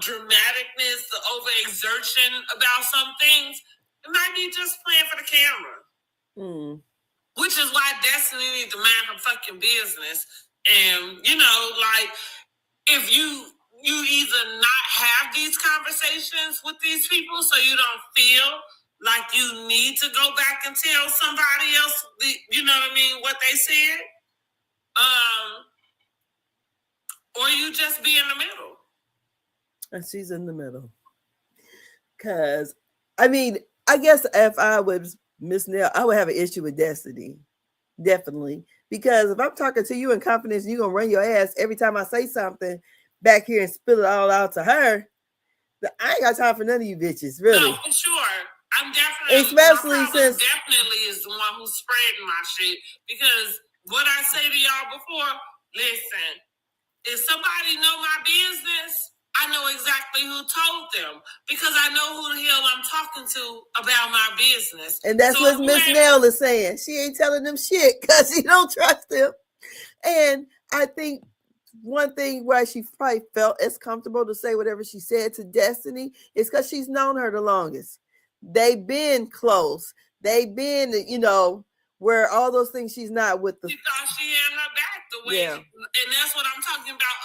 B: dramaticness, the over exertion about some things, it might be just playing for the camera. Which is why Destiny needs to mind her fucking business. And, if you either not have these conversations with these people so you don't feel like you need to go back and tell somebody else, what they said, or you just be in the middle.
A: And she's in the middle. Because, I guess if I was Miss Nell, I would have an issue with Destiny. Definitely. Because if I'm talking to you in confidence, you're going to run your ass every time I say something back here and spill it all out to her. I ain't got time for none of you bitches, really.
B: No, for sure. I'm definitely,
A: especially since
B: definitely is the one who's spreading my shit. Because what I say to y'all before, listen, if somebody know my business, I know exactly who told them because I know who the hell I'm talking to about my business.
A: And that's what Miss Nell is saying. She ain't telling them shit because she don't trust them. And I think one thing why she probably felt as comfortable to say whatever she said to Destiny is because she's known her the longest. They've been close. They've been, where all those things she's not with the.
B: She thought she had her back the way, and that's what I'm talking about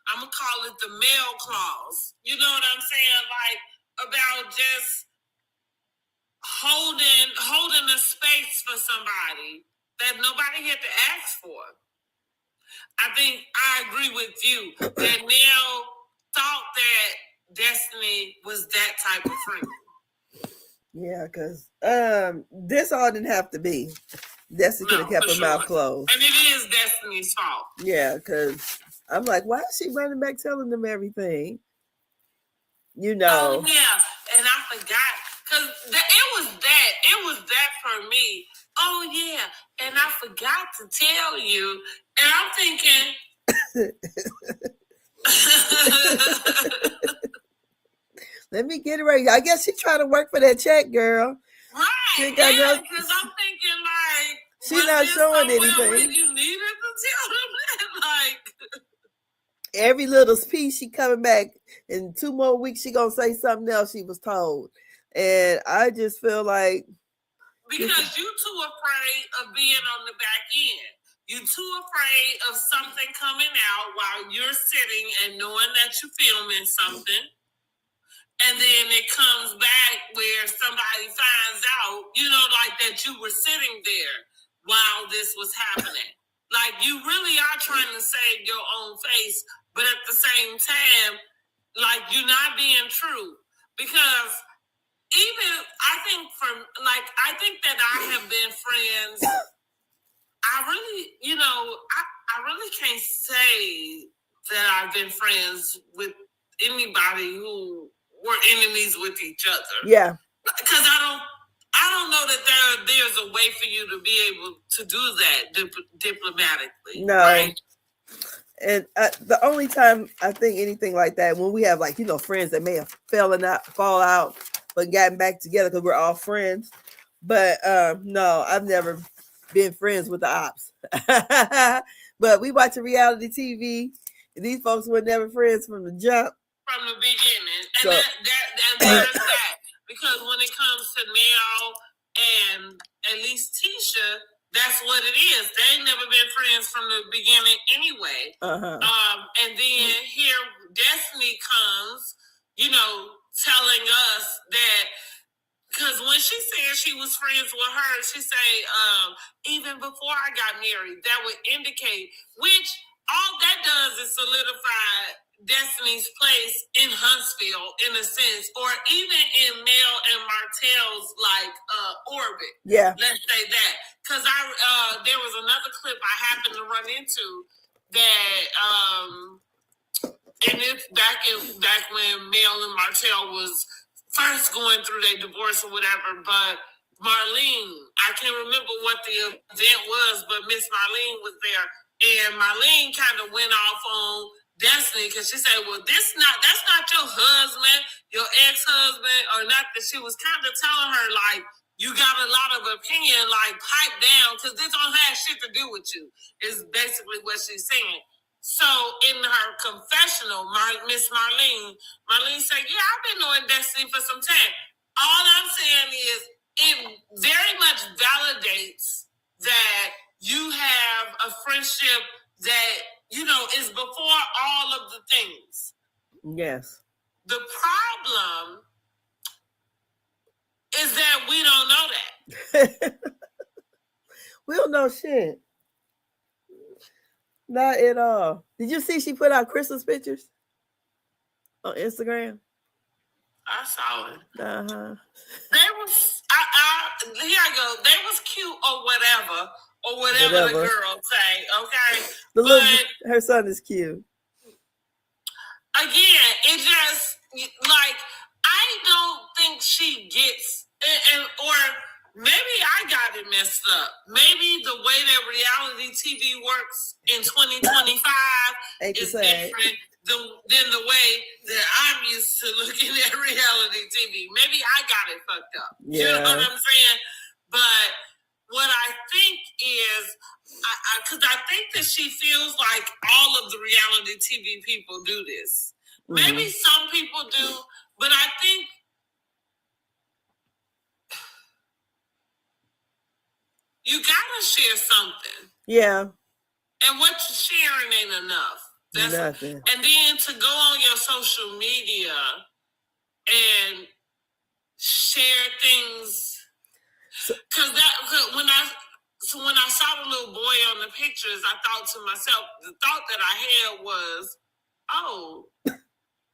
B: I'm gonna call it the male clause. You know what I'm saying? Like about just holding a space for somebody that nobody had to ask for. I think I agree with you that Nell thought that Destiny was that type of friend.
A: Yeah, because this all didn't have to be. Destiny could have kept her mouth closed.
B: And it is Destiny's fault.
A: Yeah, because I'm like, why is she running back telling them everything?
B: Oh, yeah. And I forgot. Because it was that for me. Oh, yeah. And I forgot to tell you. And I'm thinking...
A: Let me get it right. I guess she's trying to work for that check, girl.
B: Right. Yeah, because I'm thinking like...
A: She's not showing anything.
B: You needed to tell them that. Like...
A: Every little piece she coming back in 2 more weeks, she gonna say something else she was told. And I just feel like...
B: Because you too afraid of being on the back end. You're too afraid of something coming out while you're sitting and knowing that you're filming something. And then it comes back where somebody finds out, like that you were sitting there while this was happening. Like you really are trying to save your own face, but at the same time, like you're not being true. Because even I think that I have been friends. I really, I really can't say that I've been friends with anybody who were enemies with each other.
A: Yeah.
B: Because I don't know that there's a way for you to be able to do that diplomatically.
A: No.
B: Right?
A: And the only time I think anything like that, when we have friends that may have fall out, but gotten back together because we're all friends. But no, I've never been friends with the ops. But we watch a reality TV. These folks were never friends from the jump.
B: From the beginning. And there's that. Because when it comes to Nell and at least Tisha, that's what it is. They ain't never been friends from the beginning anyway.
A: Uh-huh.
B: And then here Destiny comes, telling us that, because when she said she was friends with her, she say, even before I got married, that would indicate, which all that does is solidify Destiny's place in Huntsville in a sense, or even in Nell and Martell's orbit.
A: Yeah.
B: Let's say that. Because there was another clip I happened to run into that and it's back when Nell and Martell was first going through their divorce or whatever, but Marlene, I can't remember what the event was, but Miss Marlene was there, and Marlene kind of went off on Destiny because she said, well, that's not your husband, your ex-husband, or not, that she was kind of telling her, like, you got a lot of opinion, like, pipe down, because this don't have shit to do with you, is basically what she's saying. So in her confessional, Miss Marlene said, yeah, I've been knowing Destiny for some time. All I'm saying is it very much validates that you have a friendship that, is before all of the things.
A: Yes.
B: The problem is that we don't know that.
A: We don't know shit. Not at all. Did you see she put out Christmas pictures on Instagram?
B: I saw it.
A: Uh-huh.
B: They was here I go. They was cute or whatever the girl say, okay?
A: Her son is cute.
B: Again, it just I don't think she gets or maybe I got it messed up. Maybe the way that reality TV works in 2025 is different than the way that I'm used to looking at reality TV. Maybe I got it fucked up. Yeah. You know what I'm saying? But what I think is, because I think that she feels like all of the reality TV people do this. Maybe some people do, but I think you gotta share something.
A: Yeah.
B: And what you're sharing ain't enough. That's
A: nothing.
B: And then to go on your social media and share things, because when I saw the little boy on the pictures, I thought to myself, the thought that I had was, oh,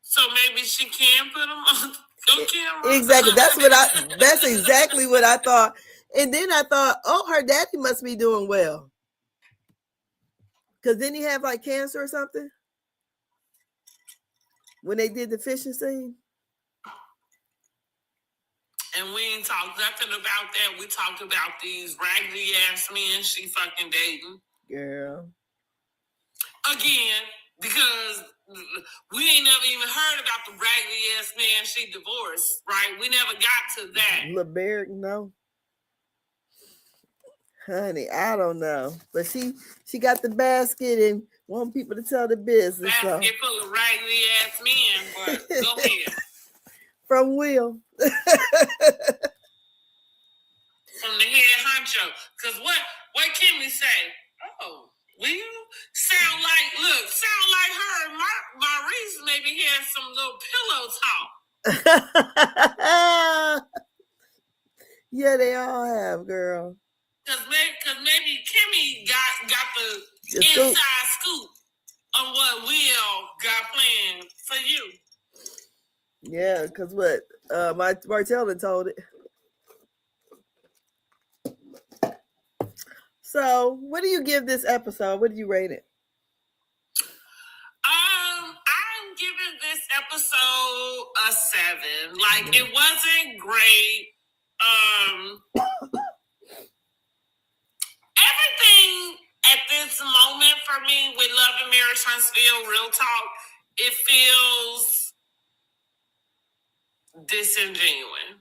B: so maybe she can put him on camera.
A: Exactly. That's exactly what I thought. And then I thought, oh, her daddy must be doing well. Because didn't he have like cancer or something? When they did the fishing scene?
B: And we ain't talked nothing about that. We talked about these raggedy ass men she fucking dating.
A: Girl.
B: Again, because we ain't never even heard about the raggedy ass man she divorced, right? We never got to that.
A: LeBerick, no. Honey, I don't know. But she got the basket and want people to tell the business.
B: Basket full of raggedy ass men, but go ahead.
A: From Will.
B: From the head honcho. Because what can we say? Oh, Will sound like her and Maurice maybe had some little pillow talk.
A: Yeah, they all have, girl.
B: Because maybe Kimmy got the inside scoop on what Will got planned for you.
A: Yeah, because what Martella told it. So, what do you give this episode? What do you rate it?
B: I'm giving this episode a 7. Like, it wasn't great. Everything at this moment for me with Love and Marriage Huntsville, real talk, it feels disingenuous.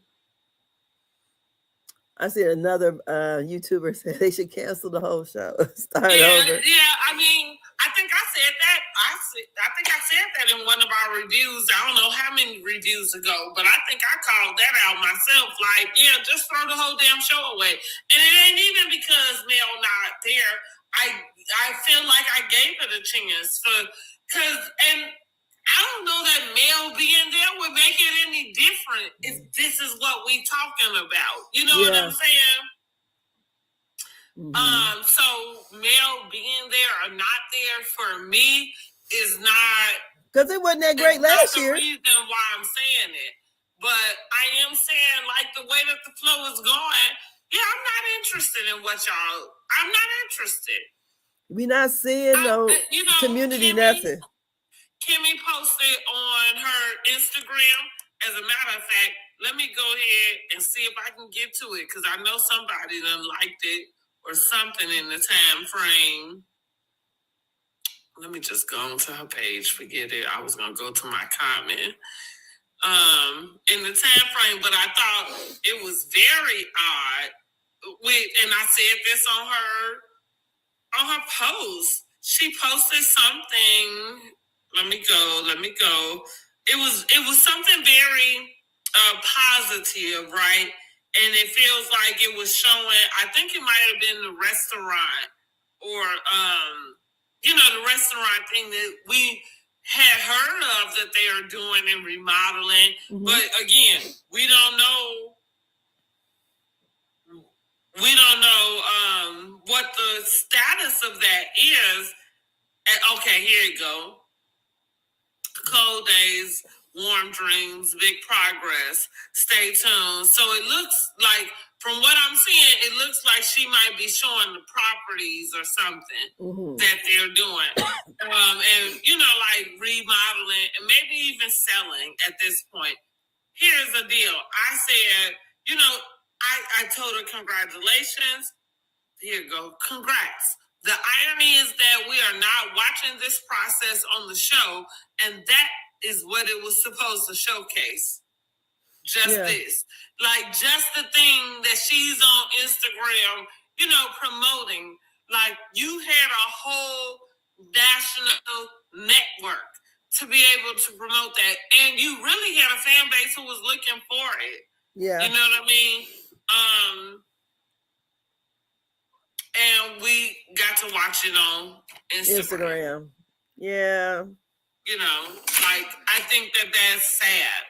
A: I see another YouTuber said they should cancel the whole show. Start over.
B: Yeah, I mean, I think I said that. I think I said that in one of our reviews. I don't know how many reviews ago, but I think I called that out myself. Like, yeah, just throw the whole damn show away. And it ain't even because Nell not there. I feel like I gave it a chance and I don't know that Mel being there would make it any different if this is what we talking about. You know what I'm saying? So Mel being there or not there for me is not,
A: because it wasn't that great last year.
B: That's the reason why I'm saying it. But I am saying, like, the way that the flow is going, yeah, I'm not interested in what y'all. I'm not interested.
A: We're not seeing no community nothing.
B: Kimmy posted on her Instagram. As a matter of fact, let me go ahead and see if I can get to it, because I know somebody done liked it or something in the time frame. Let me just go onto her page. Forget it. I was gonna go to my comment in the time frame, but I thought it was very odd. And I said this on her post. She posted something. Let me go. It was something very positive, right? And it feels like it was showing, I think it might have been the restaurant or the restaurant thing that we had heard of that they are doing and remodeling. But again, we don't know what the status of that is. And, okay, here you go. Cold days, warm dreams, big progress. Stay tuned. So it looks like, from what I'm seeing, it looks like she might be showing the properties or something that they're doing. And, like remodeling and maybe even selling at this point. Here's the deal. I said, I told her congratulations. Here you go. Congrats. The irony is that we are not watching this process on the show, and that is what it was supposed to showcase. This. Like, just the thing that she's on Instagram promoting. Like, you had a whole national network to be able to promote that, and you really had a fan base who was looking for it.
A: Yeah,
B: you know what I mean. And we got to watch it on Instagram.
A: Yeah.
B: I think that's sad.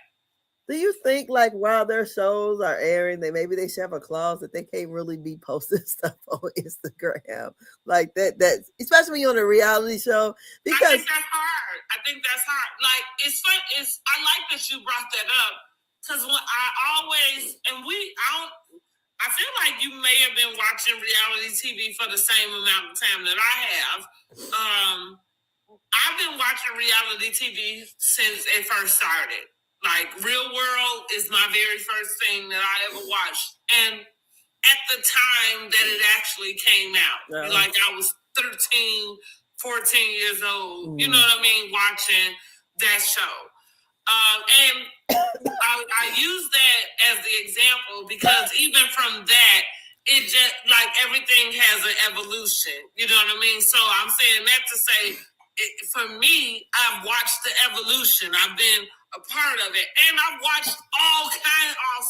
A: Do you think, like, while their shows are airing, maybe they should have a clause that they can't really be posting stuff on Instagram like that? That especially when you're on a reality show, because
B: I think that's hard. Like, it's fun. I like that you brought that up, because when I feel like you may have been watching reality TV for the same amount of time that I have. I've been watching reality TV since it first started. Like, Real World is my very first thing that I ever watched. And at the time that it actually came out, like, I was 13, 14 years old, you know what I mean, watching that show. And I use that as the example because even from that, it just, like, everything has an evolution. You know what I mean? So I'm saying that to say, for me, I've watched the evolution. I've been a part of it, and I've watched all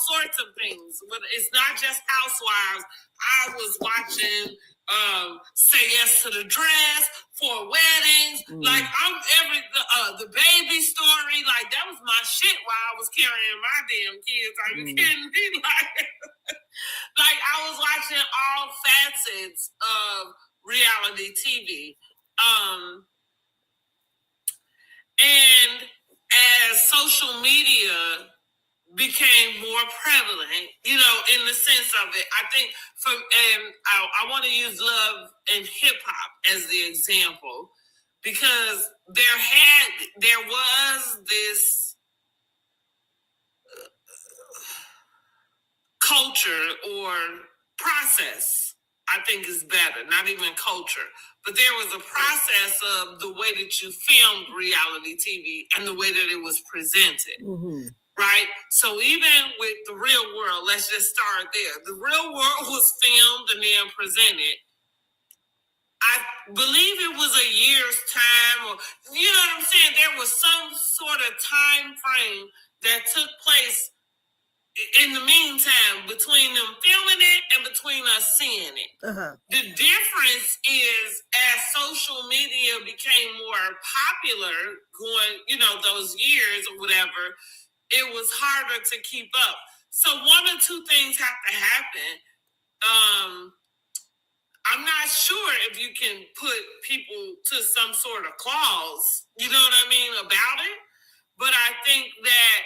B: sorts of things. But it's not just Housewives. I was watching Say Yes to the Dress, For Weddings. Like, I'm the Baby Story. Like, that was my shit while I was carrying my damn kids. Are you kidding me? Like, I was watching all facets of reality TV. And as social media became more prevalent, in the sense of it, I think I want to use Love and Hip Hop as the example, because there was this culture or process, I think is better, not even culture, but there was a process of the way that you filmed reality TV and the way that it was presented. Right? So even with The Real World, let's just start there. The Real World was filmed and then presented. I believe it was a year's time, or, you know what I'm saying? There was some sort of time frame that took place in the meantime between them filming it and between us seeing it. The difference is, as social media became more popular, going, those years or whatever, it was harder to keep up. So one or two things have to happen. I'm not sure if you can put people to some sort of clause, you know what I mean, about it. But I think that,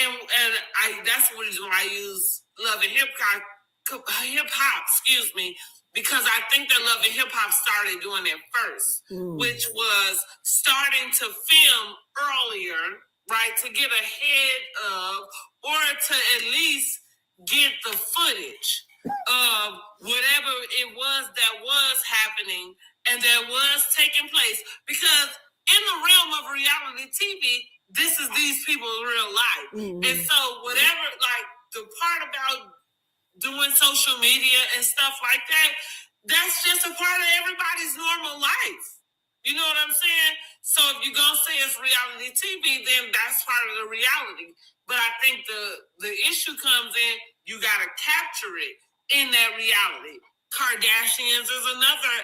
B: and that's the reason why I use Love and Hip Hop, excuse me, because I think that Love and Hip Hop started doing it first, which was starting to film earlier, right, to get ahead of, or to at least get the footage of whatever it was that was happening and that was taking place. Because in the realm of reality TV, this is these people in real life. And so whatever, like, the part about doing social media and stuff like that, that's just a part of everybody's normal life. You know what I'm saying? So if you're going to say it's reality TV, then that's part of the reality. But I think the issue comes in, you got to capture it in that reality. Kardashians is another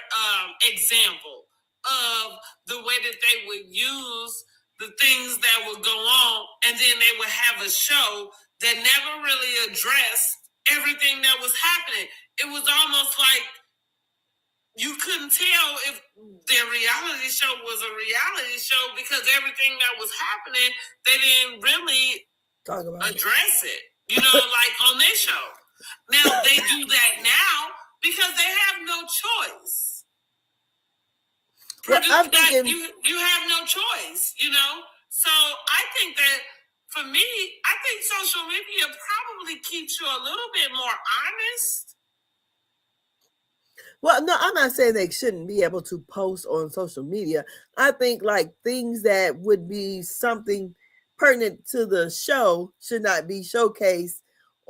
B: example of the way that they would use the things that would go on, and then they would have a show that never really addressed everything that was happening. It was almost like you couldn't tell if their reality show was a reality show because everything that was happening, they didn't really
A: talk about
B: address it, like on their show. Now they do that now because they have no choice. Well, you have no choice, So I think that, for me, I think social media probably keeps you a little bit more honest.
A: Well, no, I'm not saying they shouldn't be able to post on social media. I think, like, things that would be something pertinent to the show should not be showcased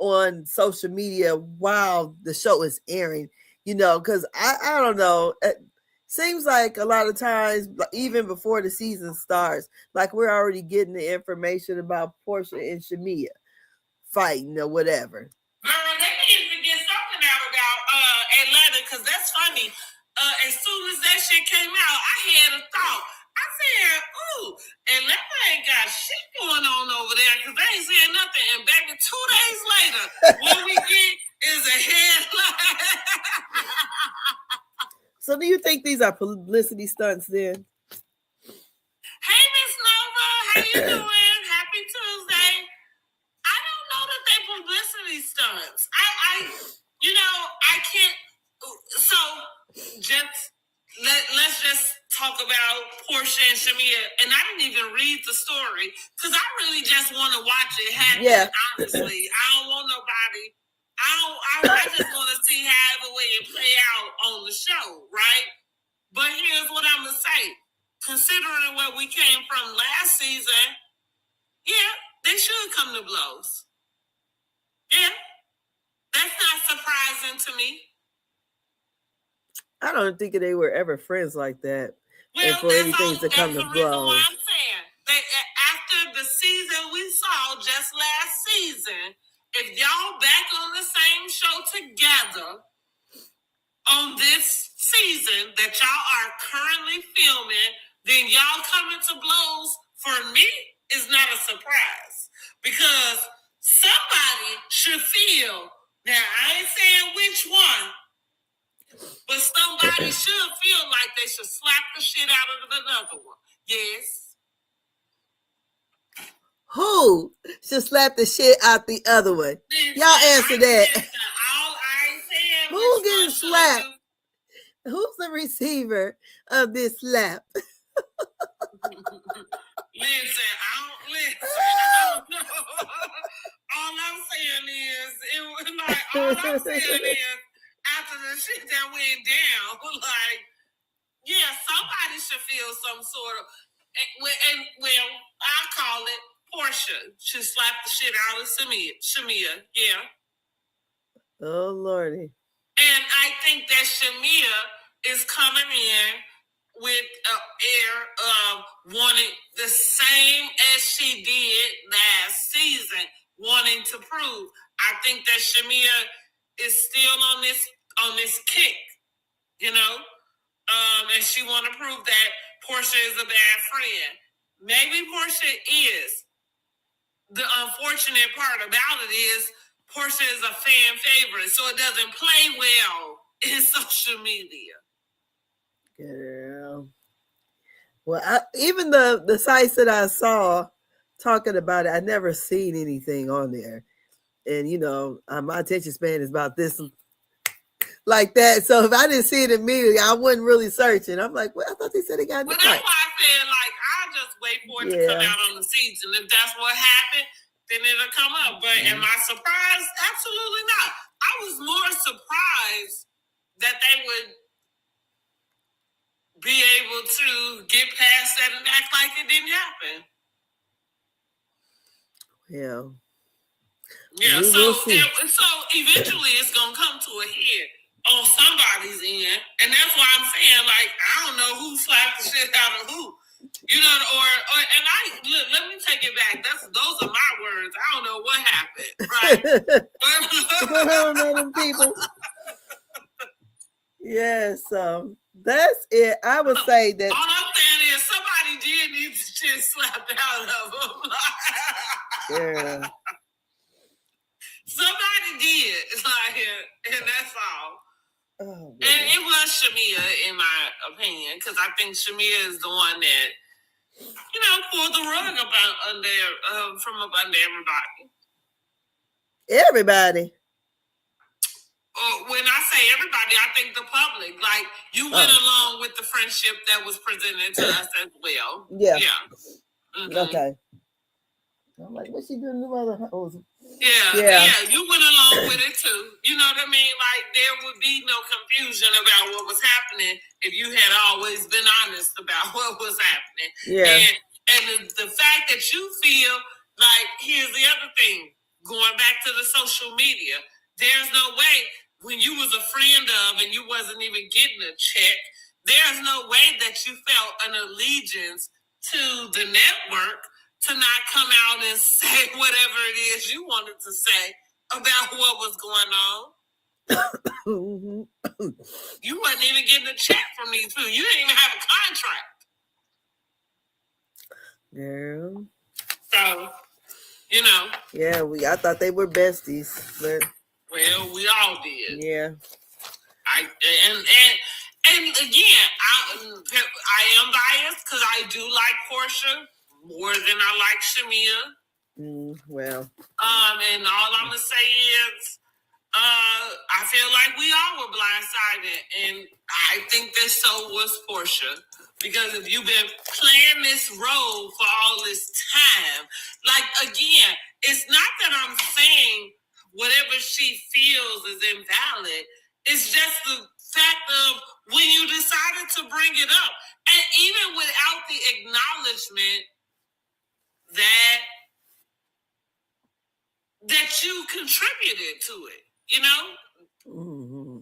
A: on social media while the show is airing, because I don't know. It seems like a lot of times, even before the season starts, like we're already getting the information about Portia and Shamia fighting or whatever.
B: Girl, they need to get something out about Atlanta, because that's funny. As soon as that shit came out, I had a thought. I said, ooh, Atlanta ain't got shit going on over there, because they ain't saying nothing. And baby, 2 days later, what we get is a headline.
A: So do you think these are publicity stunts then?
B: Hey, Miss Nova, how you doing? Happy Tuesday. I don't know that they publicity stunts. I can't. So let's just talk about Portia and Shamia. And I didn't even read the story because I really just want to watch it happen. Yeah. Honestly, I don't want nobody. I just want to see how the way it play out on the show, right? But here's what I'm gonna say. Considering where we came from last season, yeah, they should come to blows. Yeah, that's not surprising to me.
A: I don't think they were ever friends like that.
B: Well,
A: and for anything to come to blows.
B: I'm saying that after the season we saw just last season, if y'all back on the same show together on this season that y'all are currently filming, then y'all coming to blows for me is not a surprise, because somebody should feel, now I ain't saying which one, but somebody should feel like they should slap the shit out of another one. Yes.
A: Who should slap the shit out the other one? Y'all answer that. Who's getting slapped? Who's the receiver of this slap?
B: Listen, I don't know. All I'm saying is, after the shit that went down, like, yeah, somebody should feel some sort of, well, I call it Portia should slap the shit out of Shamia, yeah.
A: Oh, Lordy.
B: And I think that Shamia is coming in with an air of wanting the same as she did last season, wanting to prove. I think that Shamia is still on this kick, and she want to prove that Portia is a bad friend. Maybe Portia is. The unfortunate part about it is Portia is a fan favorite, so it doesn't play well in social media.
A: Girl. Well, even the sites that I saw talking about it, I never seen anything on there. And, my attention span is about this, like that. So if I didn't see it immediately, I wasn't really searching. I'm like, well, I thought they said they got.
B: Well, that's why I said, like, I'll just wait for it to come out on the season. If that's what happened, then it'll come up. But am I surprised? Absolutely not. I was more surprised that they would be able to get past that and act like it didn't happen.
A: Yeah.
B: Yeah, so eventually it's going to come to a head on somebody's end. And that's why I'm saying, like, I don't know who slapped the shit out of who. Let me take it back. Those are my words. I don't know what happened. Right?
A: I don't know them people. Yes, that's it. I would say that.
B: All I'm saying is somebody did need to shit slapped out of them.
A: Yeah.
B: Somebody did. And that's all.
A: Oh,
B: and it was Shamia, in my opinion, because I think Shamia is the one that, pulled the rug from up under everybody.
A: Everybody.
B: When I say everybody, I think the public. Like, you went along with the friendship that was presented to us as well.
A: Yeah.
B: Mm-hmm.
A: Okay. I'm like, what's she doing to other hoes?
B: Yeah, you went along with it too. You know what I mean? Like, there would be no confusion about what was happening if you had always been honest about what was happening.
A: Yeah.
B: And the fact that you feel like, here's the other thing. going back to the social media, there's no way when you was a friend of and you wasn't even getting a check, there's no way that you felt an allegiance to the network to not come out and say whatever it is you wanted to say about what was going on. You wasn't even getting a check from these people. You didn't even have a contract.
A: Girl.
B: So, you know.
A: Yeah, I thought they were besties, but
B: well, we all did.
A: Yeah.
B: And again, I am biased because I do like Portia more than I like Shamia.
A: Well.
B: And all I'm gonna say is, I feel like we all were blindsided, and I think that so was Portia. Because if you've been playing this role for all this time, like again, it's not that I'm saying whatever she feels is invalid. It's just the fact of when you decided to bring it up, and even without the acknowledgement that you contributed to it, you know?
A: Mm-hmm.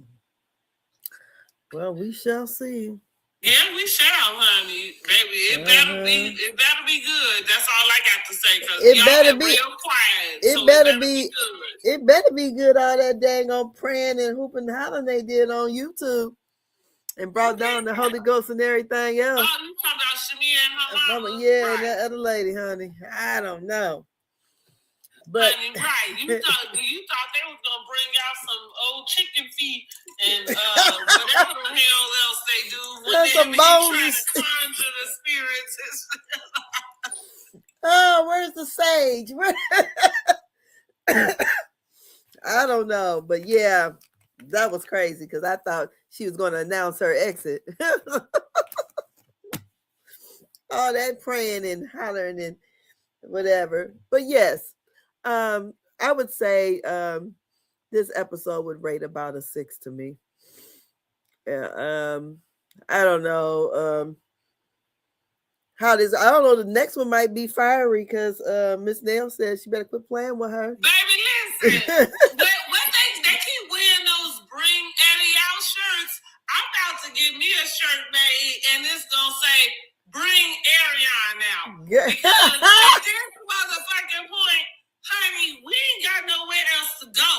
A: Well, we shall see.
B: Yeah, we shall, honey, baby. It better be good. That's all I got to say. Cause
A: it better be
B: real quiet.
A: It better be good. It better be good. All that dang on praying and hooping and hollering they did on YouTube and brought down the Holy Ghost and everything else.
B: Oh, you talking about Shamia and her mama?
A: Yeah, right. And that other lady, honey. I don't know. But
B: honey, right, you thought they was gonna bring out some old chicken feet and whatever the hell else they do when they be trying to conjure the spirits.
A: Oh, where's the sage? I don't know, but yeah, that was crazy because I thought she was going to announce her exit. All that praying and hollering and whatever, but yes. I would say this episode would rate about a 6 to me. I don't know how this. I don't know. The next one might be fiery because Miss Nell says she better quit playing with her.
B: Baby, listen. What they keep wearing those Bring Eddie Out shirts. I'm about to get me a shirt made, and it's gonna say Bring Arion out. Because at this motherfucking point. Honey, we ain't got nowhere else to go.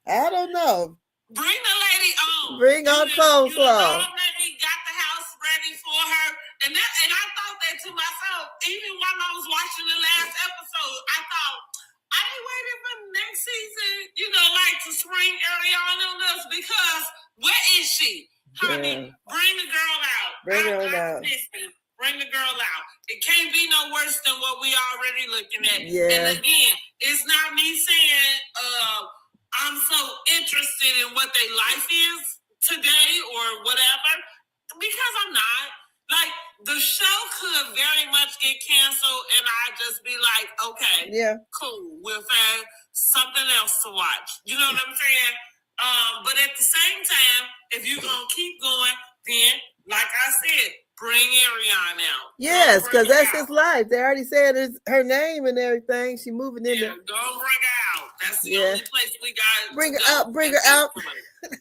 A: I don't know.
B: Bring the lady on.
A: Bring on coleslaw.
B: Already got the house ready for her. And I thought that to myself, even while I was watching the last episode, I thought, I ain't waiting for the next season, like to spring Ariana on us because where is she? Honey, bring the girl out.
A: Bring her out.
B: Bring the girl out. It can't be no worse than what we already looking at.
A: Yeah.
B: And again, it's not me saying I'm so interested in what their life is today or whatever, because I'm not. Like, the show could very much get canceled and I just be like, okay,
A: yeah,
B: cool, we'll find something else to watch. You know what I'm saying? But at the same time, if you're going to keep going, then, like I said, bring Arion out.
A: Yes, because that's his life. They already said it's her name and everything. She moving in there.
B: Don't bring her out. That's the only place we got.
A: Bring her out. Bring her out.
B: Okay.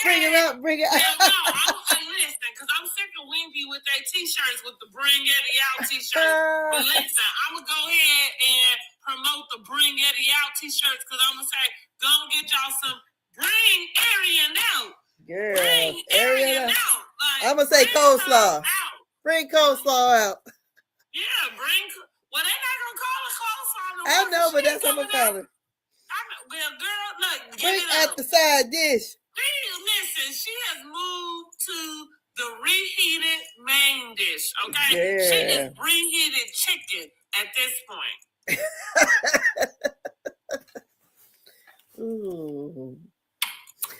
A: Bring her out. Bring her out.
B: No, I'm listening because I'm sick of Winky with their t-shirts with the Bring Eddie Out t-shirts. But listen, I'm going to go ahead and promote the Bring Eddie Out t-shirts because I'm going to say, go and get y'all some Bring Arion out.
A: Girl,
B: bring Arion out. Like,
A: I'm going to say coleslaw. Bring coleslaw out.
B: Yeah, well, they're not going to call it coleslaw. No
A: I know, but that's what I'm calling it.
B: Well, girl, look.
A: Bring out the side dish.
B: Listen, she has moved to the reheated main dish, okay?
A: Yeah.
B: She is reheated chicken at this point.
A: Ooh.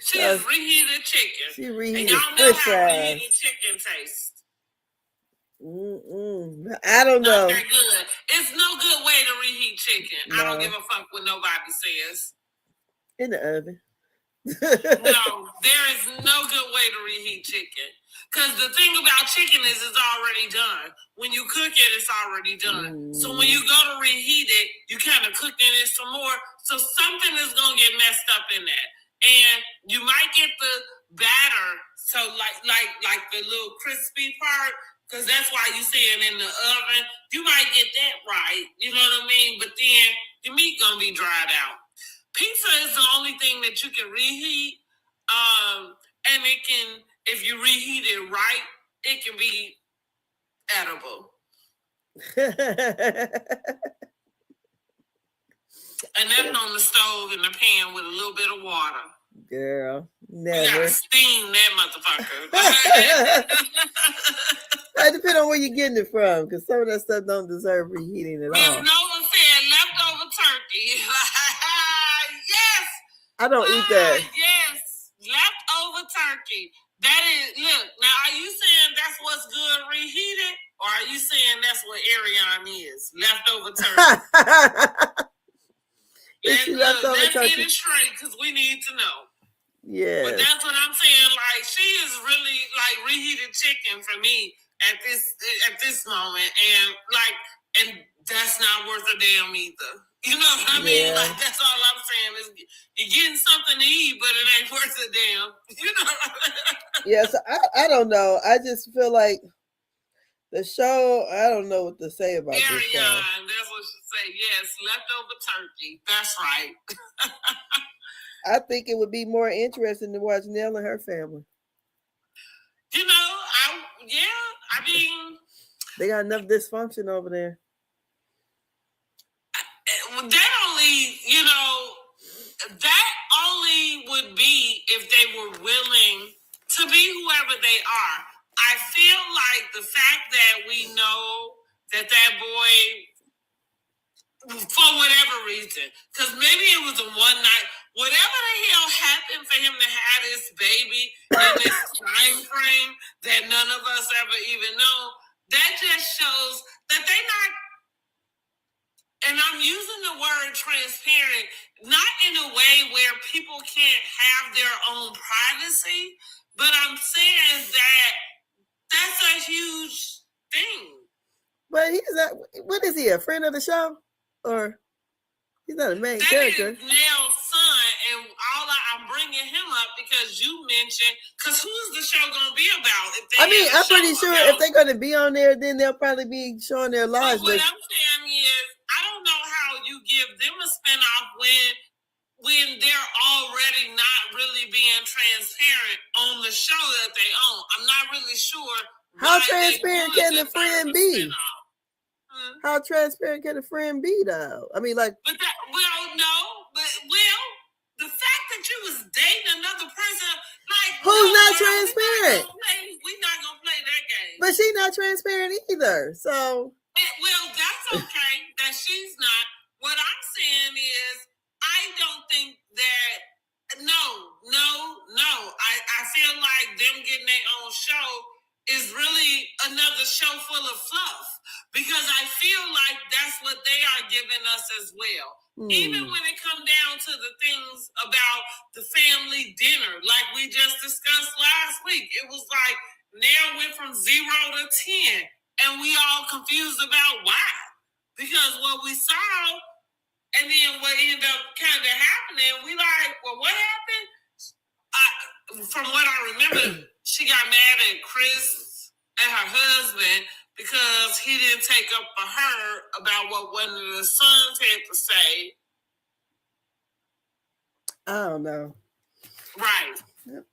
B: She is reheated chicken.
A: She reheated
B: and y'all know how reheated chicken tastes.
A: I don't know.
B: Not that good. It's no good way to reheat chicken. No. I don't give a fuck what nobody says.
A: In the oven.
B: No, there is no good way to reheat chicken. Because the thing about chicken is it's already done. When you cook it, it's already done. So when you go to reheat it, you kind of cook in it some more. So something is going to get messed up in that. And you might get the batter, so like the little crispy part, because that's why you see it in the oven. You might get that right, you know what I mean? But then the meat going to be dried out. Pizza is the only thing that you can reheat. And it can, if you reheat it right, it can be edible. And that's on the stove in the pan with a little bit of water.
A: Girl, never.
B: You gotta steam that motherfucker.
A: It depends on where you're getting it from, because some of that stuff don't deserve reheating at all.
B: Nova said leftover turkey. Yes.
A: I don't eat that.
B: Yes, leftover turkey. That is, look, now are you saying that's what's good reheated? Or are you saying that's what Ariane is? Leftover turkey. Let's get it straight, because we need to know.
A: Yeah.
B: But that's what I'm saying. Like, she is really like reheated chicken for me at this moment. And that's not worth a damn either. You know what I mean? Like, that's all I'm saying is you're getting something to eat, but it ain't worth a damn. You know?
A: Yeah, so I don't know. I just feel like the show, I don't know what to say about this show.
B: That's what she say. Yes, leftover turkey. That's right.
A: I think it would be more interesting to watch Nell and her family.
B: You know, I mean,
A: they got enough dysfunction over there.
B: That only would be if they were willing to be whoever they are. I feel like the fact that we know that boy, for whatever reason, because maybe it was a one night, whatever the hell happened for him to have this baby in this time frame that none of us ever even know, that just shows that they're not. And I'm using the word transparent, not in a way where people can't have their own privacy, but I'm saying that that's a huge thing.
A: But he's not, what is he, a friend of the show? Or he's not a main character?
B: That is Nell's son, and I'm bringing him up because you mentioned, because who's the show going to be about?
A: I'm pretty sure if they're going to be on there, then they'll probably be showing their lives.
B: So what I'm saying is, I don't know how you give them a spinoff when they're already not really being transparent on the show that they own. I'm not really sure.
A: How transparent can the friend be? How transparent can a friend be, though? I mean, like.
B: The fact that you was dating another person, like.
A: Who's not transparent?
B: We're not going to play that game.
A: But she's not transparent either, so.
B: Well, that's okay that she's not. What I'm saying is, I don't think that. No. I feel like them getting their own show is really another show full of fluff, because I feel like that's what they are giving us as well. Even when it comes down to the things about the family dinner, like we just discussed last week, it was like Nell went from 0 to 10. And we all confused about why. Because what we saw, and then what ended up kind of happening, we like, well, what happened? From what I remember, she got mad at Chris and her husband because he didn't take up for her about what one of the sons had to say.
A: I don't know.
B: Right.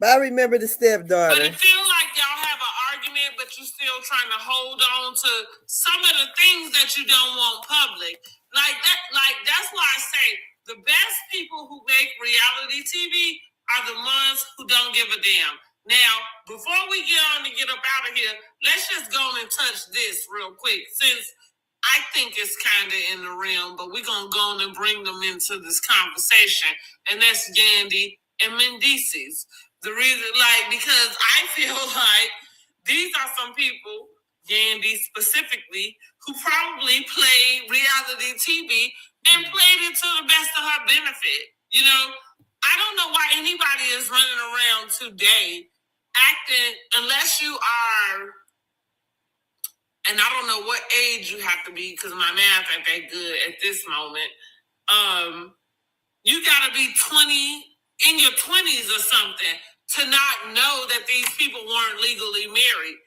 A: But I remember the stepdaughter.
B: But it feels like y'all have an argument, but you're still trying to hold on to some of the things that you don't want public. Like that's why I say the best people who make reality TV are the ones who don't give a damn. Now, before we get on to get up out of here, let's just go and touch this real quick, since I think it's kind of in the realm, but we're going to go on and bring them into this conversation, and that's Yandy and Mendices. The reason, because I feel like these are some people, Yandy specifically, who probably played reality TV and played it to the best of her benefit. You know, I don't know why anybody is running around today acting, unless you are, and I don't know what age you have to be because my math ain't that good at this moment. You gotta be 20, in your 20s or something, to not know that these people weren't legally married.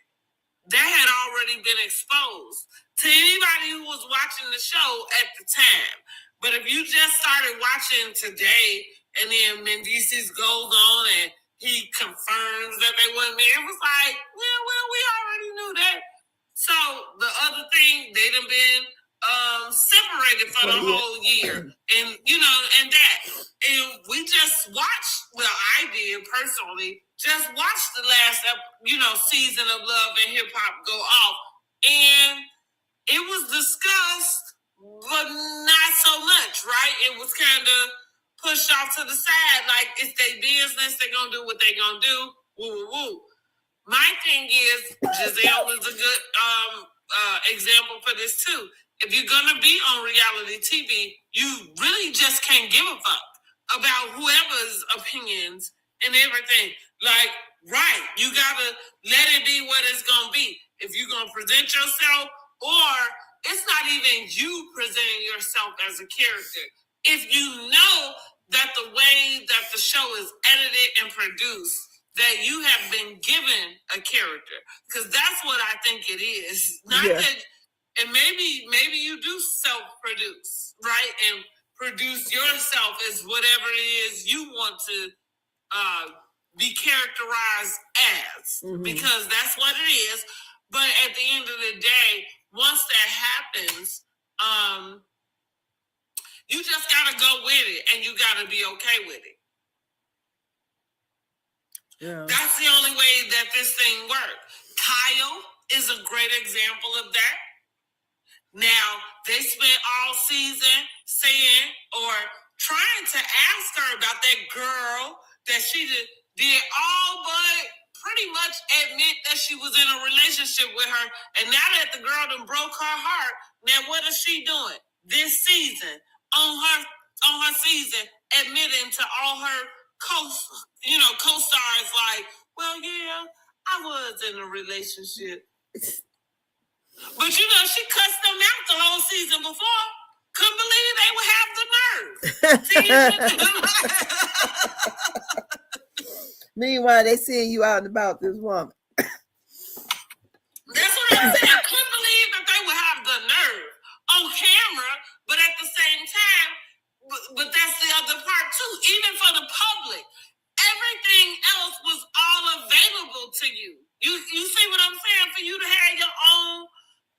B: That had already been exposed to anybody who was watching the show at the time. But if you just started watching today, and then Mendices goes on and he confirms that they weren't married, it was like, well, we already knew that. So the other thing, they done been separated for the whole year, and and that, and we just watched. Well, I did personally just watch the last season of Love and Hip Hop go off, and it was discussed, but not so much, right? It was kind of pushed off to the side, like it's their business. They're gonna do what they're gonna do. Woo woo woo. My thing is, Giselle is a good example for this too. If you're gonna be on reality TV, you really just can't give a fuck about whoever's opinions and everything. Like, right, you gotta let it be what it's gonna be. If you're gonna present yourself, or it's not even you presenting yourself as a character. If you know that the way that the show is edited and produced, that you have been given a character, because that's what I think it is. Not that, and maybe you do self-produce, right, and produce yourself as whatever it is you want to be characterized as, because that's what it is. But at the end of the day, once that happens, you just gotta go with it, and you gotta be okay with it. Yeah. That's the only way that this thing works. Kyle is a great example of that. Now, they spent all season saying or trying to ask her about that girl that she did all but pretty much admit that she was in a relationship with her. And now that the girl done broke her heart, now what is she doing this season on her season, admitting to all her co-stars, like, well, yeah, I was in a relationship. But she cussed them out the whole season before. Couldn't believe they would have the nerve.
A: Meanwhile, they seeing you out and about, this woman.
B: That's what I'm saying. Couldn't believe that they would have the nerve on camera, but at the same time, but that's the other part too. Even for the public, everything else was all available to you. You see what I'm saying? For you to have your own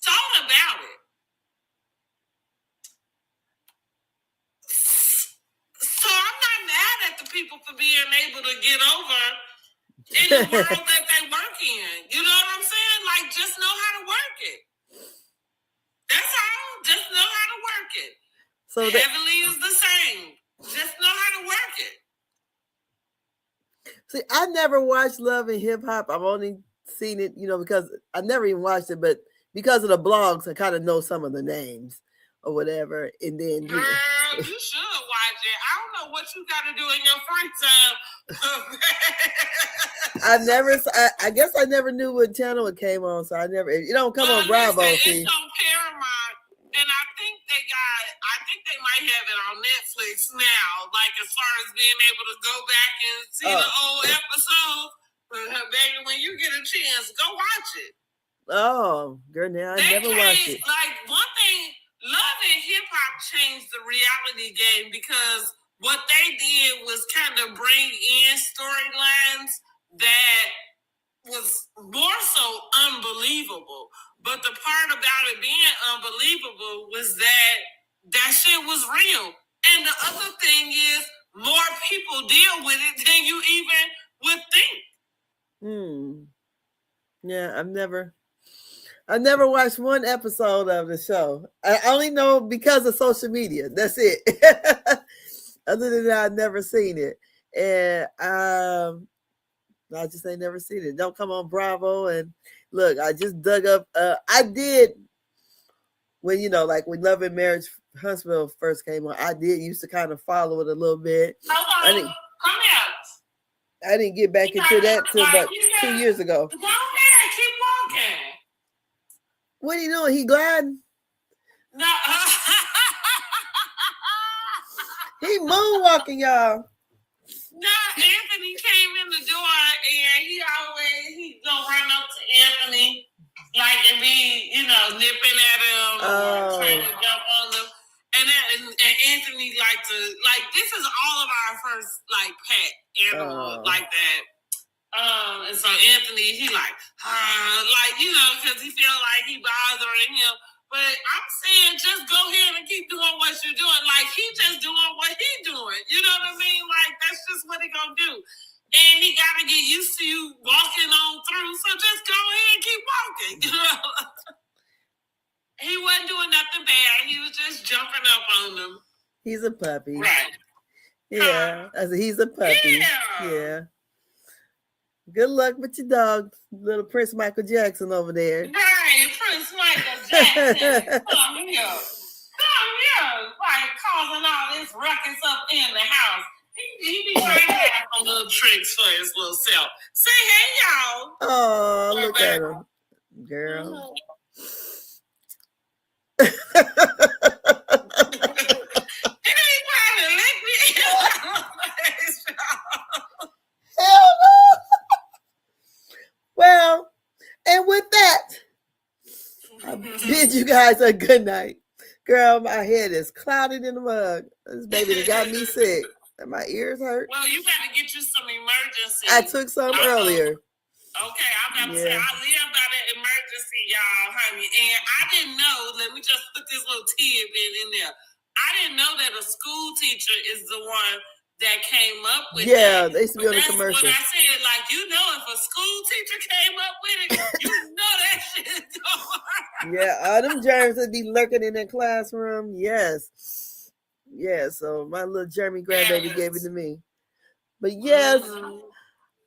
B: thought about it. So I'm not mad at the people for being able to get over in the world that they work in. You know what I'm saying? Like, just know how to work it. That's all. Just know how to work it. So Heavenly is the same. Just know how to work it.
A: See, I never watched Love and Hip Hop. I've only seen it, because I never even watched it, but because of the blogs, I kind of know some of the names or whatever. And then
B: Girl, you should watch it. I don't know what you got to do in your free time.
A: I guess I never knew what channel it came on, so it don't come on Bravo.
B: It's on Paramount, and I think they might have it on Netflix now, like as far as being able to go back and see the old episodes. But baby, when you get a chance, go watch it.
A: Oh, girl, now I never watched it.
B: Like, one thing, Love and Hip Hop changed the reality game, because what they did was kind of bring in storylines that was more so unbelievable. But the part about it being unbelievable was that shit was real. And the other thing is, more people deal with it than you even would think.
A: Yeah, I've never watched one episode of the show. I only know because of social media. That's it. Other than that, I've never seen it. And I just ain't never seen it. Don't come on Bravo. And look, I just dug up. I did when, when Love and Marriage Huntsville first came on, I did used to kind of follow it a little bit.
B: Come out.
A: I didn't get back into that till about 2 years ago.
B: Go ahead, keep walking.
A: What are you doing? He gliding?
B: No.
A: He moonwalking, y'all.
B: No, Anthony came in the door and he gonna run up to Anthony like and be, nipping at him or trying to jump on them. And Anthony this is all of our first pet animal like that. And so Anthony, he because he feel like he bothering him. But I'm saying just go ahead and keep doing what you're doing. Like he just doing what he doing. You know what I mean? Like that's just what he gonna do. And he gotta get used to you walking on through. So just go ahead and keep walking. He wasn't doing nothing bad. He was just jumping up on them.
A: He's a puppy.
B: Right.
A: Yeah. I said he's a puppy. Yeah. Good luck with your dog, little Prince Michael Jackson over there.
B: Right, Prince Michael Jackson. Come here. Like causing all this ruckus up in the house. He be trying to have some little tricks for his little self. Say hey, y'all.
A: Oh, look at him. Girl. Hell no. Well, and with that, I bid you guys a good night. Girl, my head is clouded in the mug. This baby got me sick. And my ears hurt.
B: Well, you got to get you some emergency.
A: I took some earlier.
B: Okay, I'm about to say, I live by the emergency, y'all, honey. And I didn't know, let me just put this little tidbit in there. I didn't know that a school teacher is the one that came up with it.
A: Yeah, they used to be on the commercial.
B: What I said, if a school teacher came up with it, you know that shit is going.
A: Yeah, all them germs that be lurking in that classroom. Yes. Yeah, so my little Jeremy grandbaby gave it to me. But yes,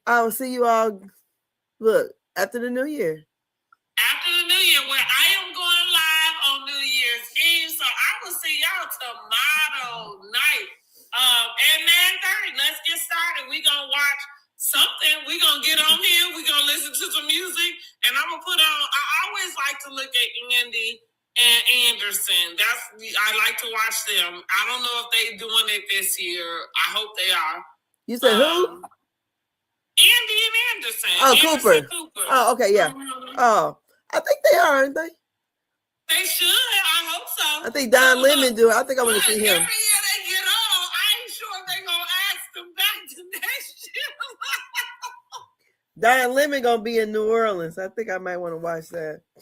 A: I'll see you all, look, after the new year.
B: After the new year, where I am going live on New Year's Eve, so I will see y'all tomorrow night. At 9:30, let's get started. We're going to watch something. We're going to get on here. We're going to listen to some music. And I'm going to put on, I always like to look at Andy and Anderson. I like to watch them. I don't know if they're doing it this year. I hope they are.
A: You said who?
B: Andy and Anderson.
A: Oh,
B: Anderson
A: Cooper. Oh, okay, yeah. Oh, I think they are, aren't they?
B: They should. I hope so.
A: I think Don Lemon do it. I think I want to see him.
B: Every year they get on, I ain't sure they're going to ask them back to next year.
A: Don Lemon going to be in New Orleans. I think I might want to watch that.
B: Oh,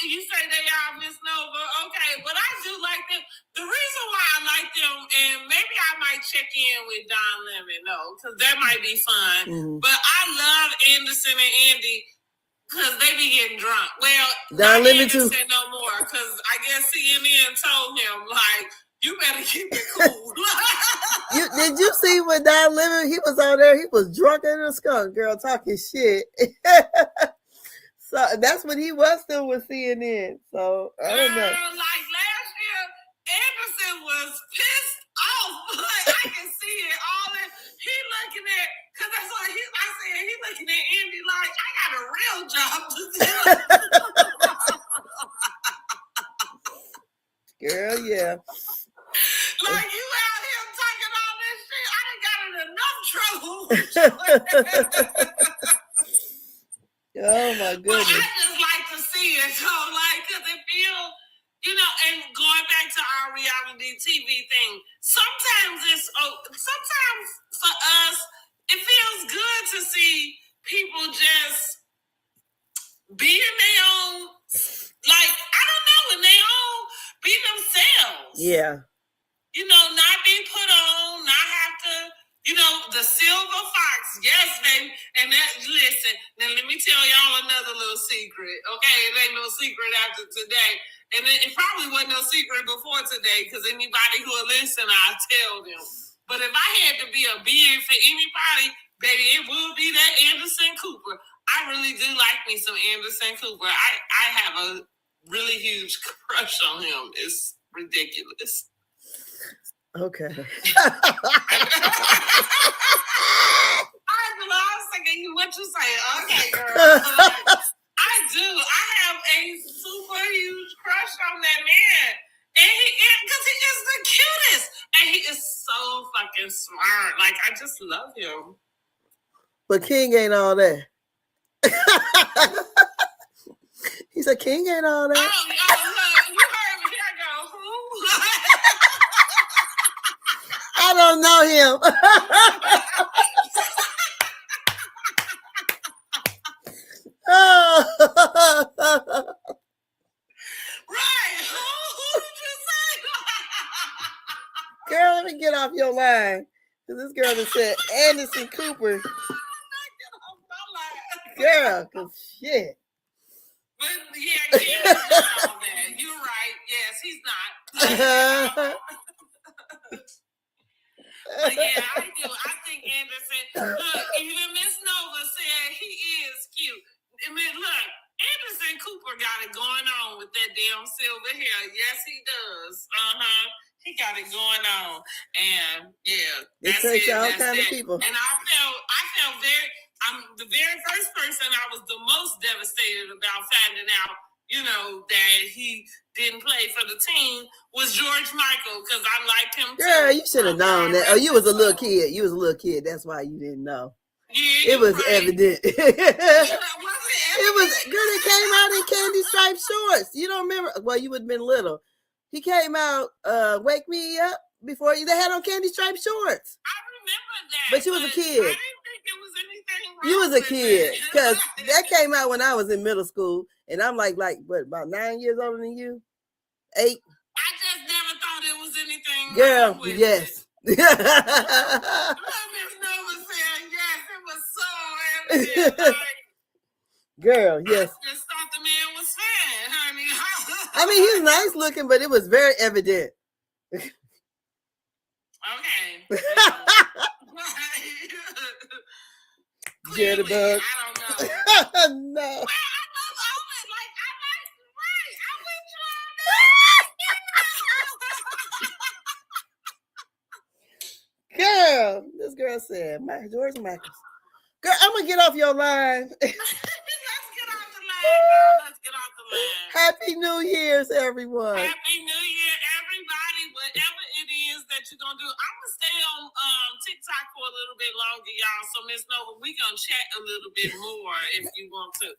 B: you say they are Miss Nova. Okay, but I do like them. The reason why I like them, and maybe I might check in with Don Lemon, because that might be fun. Mm-hmm. But I love Anderson and Andy because they be getting drunk. Well, Don Lemon too. No more, because I guess CNN told him, you better keep it cool.
A: Did you see when Don Lemon, he was on there, he was drunk in a skunk, girl, talking shit. So that's what he was still with CNN. So I don't know.
B: Like last year, Anderson was pissed off. I can see it all in. He looking at, because that's what I said, he looking at Andy like, I got a real job to do.
A: Girl, yeah.
B: Like you out here talking all this shit. I done got in enough trouble.
A: Oh my goodness.
B: Well, I just like to see it. So because it feels, and going back to our reality TV thing, sometimes sometimes for us, it feels good to see people just be in their own, I don't know, in their own, be themselves.
A: Yeah.
B: Not be put on, not have to, the silver fox. Yes, baby. And listen, now let me tell y'all another little secret. Okay, it ain't no secret after today. And it probably wasn't no secret before today, because anybody who will listen, I'll tell them. But if I had to be a being for anybody, baby, it would be that Anderson Cooper. I really do like me some Anderson Cooper. I have a really huge crush on him. It's ridiculous.
A: Okay.
B: I was thinking what you say. Okay, girl. I do. I have a super huge crush on that man. And because he is the cutest. And he is so fucking smart. Like, I just love him.
A: But King ain't all that. He said King ain't all that.
B: Oh, look, you heard me. Here I go. Who?
A: I don't know him. Oh.
B: Right. Who did you say?
A: Girl, let me get off your line. This girl that said Anderson Cooper.
B: Get off my line.
A: Girl, cause shit.
B: But yeah, King is not all that. You're right. Yes, he's not. But yeah, I do. I think Anderson. Look, even Miss Nova said he is cute. I mean, look, Anderson Cooper got it going on with that damn silver hair. Yes, he does. He got it going on, and yeah,
A: It takes all kinds of people.
B: And I felt very. I'm the very first person I was the most devastated about finding out, you know, that he didn't play for the team was George Michael, because I liked him too.
A: Girl, you should have known that. Oh, you was a little kid. You was a little kid. That's why you didn't know.
B: Yeah,
A: it was right. Evident.
B: Was it evident?
A: It was girl. It came out in candy striped shorts. You don't remember? Well, you would have been little. He came out, Wake Me Up, before they had on candy striped shorts.
B: I remember that.
A: But you was a kid.
B: I didn't think it was anything wrong.
A: You was a kid, because that came out when I was in middle school, and I'm like what, about 9 years older than you? 8.
B: I just never thought it was anything
A: girl,
B: wrong with
A: yes.
B: Miss Nova said yes, it was so evident. Like,
A: girl, yes.
B: I just thought the man was fine, honey.
A: I mean, he was nice looking, but it was very evident.
B: Okay.
A: Clearly,
B: I don't know.
A: No.
B: Well, I love Owen. Like, I like right. I'm with you on that.
A: Girl, this girl said, George Michael. Girl, I'm gonna get off your line.
B: Let's get off the line, girl. Let's get off the line.
A: Happy New Year's, everyone.
B: Happy New Year, everybody. Whatever it is that you're gonna do, I'm gonna stay on TikTok for a little bit longer, y'all. So Miss Nova, we gonna chat a little bit more if you want to.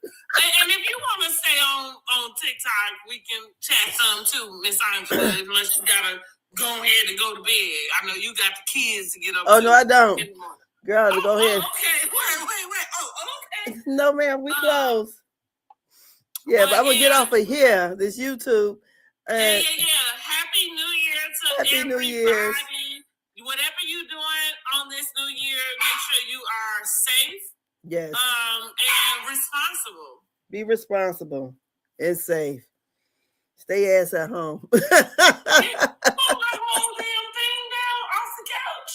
B: And if you want to stay on TikTok, we can chat some too, Miss Angela. Unless you gotta go ahead and go to bed. I know you got the kids to get up.
A: Oh no, I don't. Girl, go ahead.
B: Okay, wait. Oh, okay.
A: No, ma'am, we close. Yeah, but I'm gonna get off of here, this YouTube.
B: Yeah. Happy New Year to everybody. New Year's. Whatever you're doing on this new year, make sure you are safe.
A: Yes.
B: And responsible.
A: Be responsible and safe. Stay ass at home.
B: Pull that whole damn thing down off the couch.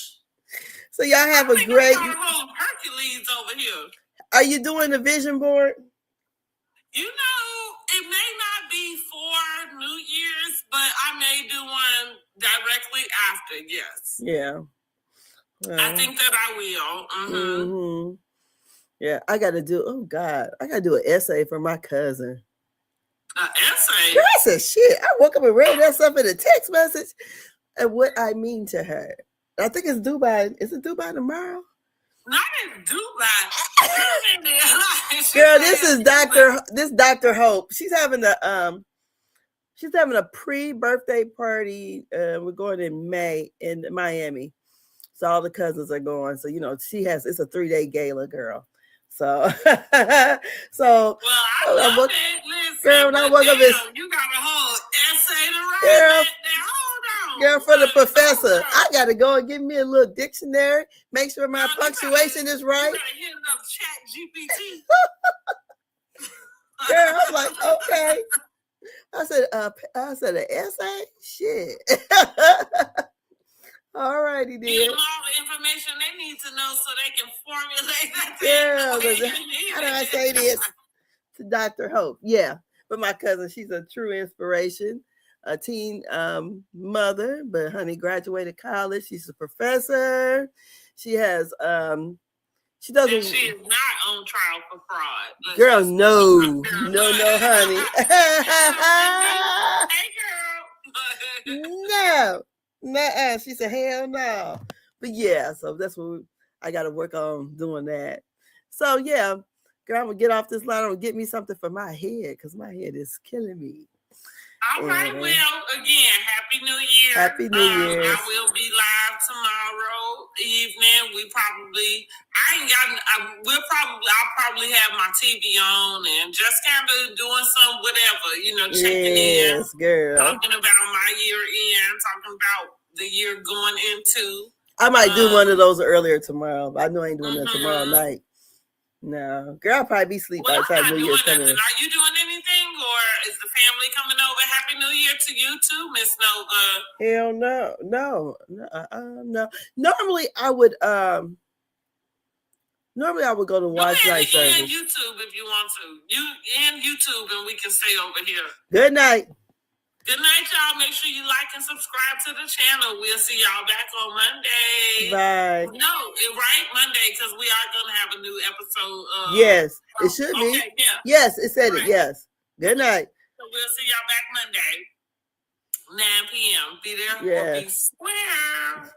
A: So y'all have a great.
B: Hercules over here.
A: Are you doing the vision board?
B: You know, it may not be for New Year's, but I may do one directly after. Yes.
A: Yeah. Well,
B: I think that I will.
A: Mm-hmm. Yeah, I got to do. Oh God, I got to do an essay for my cousin.
B: An essay?
A: Girl, I said shit. I woke up and read that stuff in a text message, and what I mean to her. I think it's due by. Is it due by tomorrow?
B: Not in Dubai.
A: Girl, this is Dr. Hope. She's having a pre-birthday party. We're going in May in Miami. So all the cousins are going. So, you know, it's a 3-day gala, girl. So
B: well, I love it. Listen,
A: girl, when I woke up,
B: you got a whole essay to write.
A: Girl,
B: hold on.
A: Girl, for the professor, I got to go and give me a little dictionary. Make sure my punctuation is right.
B: You gotta hit up Chat GPT.
A: Girl, I'm like, okay. I said an essay? Shit. All righty, then.
B: Give them all the information they need to know so they can formulate that.
A: Girl, how do I say this? To Dr. Hope. Yeah. But my cousin, she's a true inspiration. A teen mother, but honey, graduated college. She's a professor. She has She doesn't.
B: And she is not on trial for fraud.
A: Girl, no, honey.
B: Hey, girl.
A: No, nuh-uh. She said, hell no. But yeah, so that's what I got to work on doing that. So yeah, girl, I'm gonna get off this line. I'm gonna get me something for my head because my head is killing me.
B: All right, well, again, Happy New Year.
A: Happy New Year.
B: I will be live tomorrow evening. I'll probably have my TV on and just kind of doing some whatever, checking in.
A: Girl.
B: Talking about my year end, talking about the year going into.
A: I might do one of those earlier tomorrow, but I know I ain't doing that tomorrow night. No, girl, I'll probably be asleep by the time New Year's coming.
B: Are you doing anything, or is the family coming over? Happy New Year to you too, Miss Nova.
A: Hell no. Normally I would go to watch night service.
B: You can YouTube if you want to. You and YouTube, and we can stay over here.
A: Good night.
B: Good night, y'all. Make sure you like and subscribe to the channel. We'll see y'all back on Monday.
A: Bye.
B: No, right? Monday, because we are going to have a new episode.
A: Yes, it should be.
B: Okay, yeah.
A: Yes, it said it. Yes. Good night.
B: So we'll see y'all back Monday, 9 p.m. Be there or be square.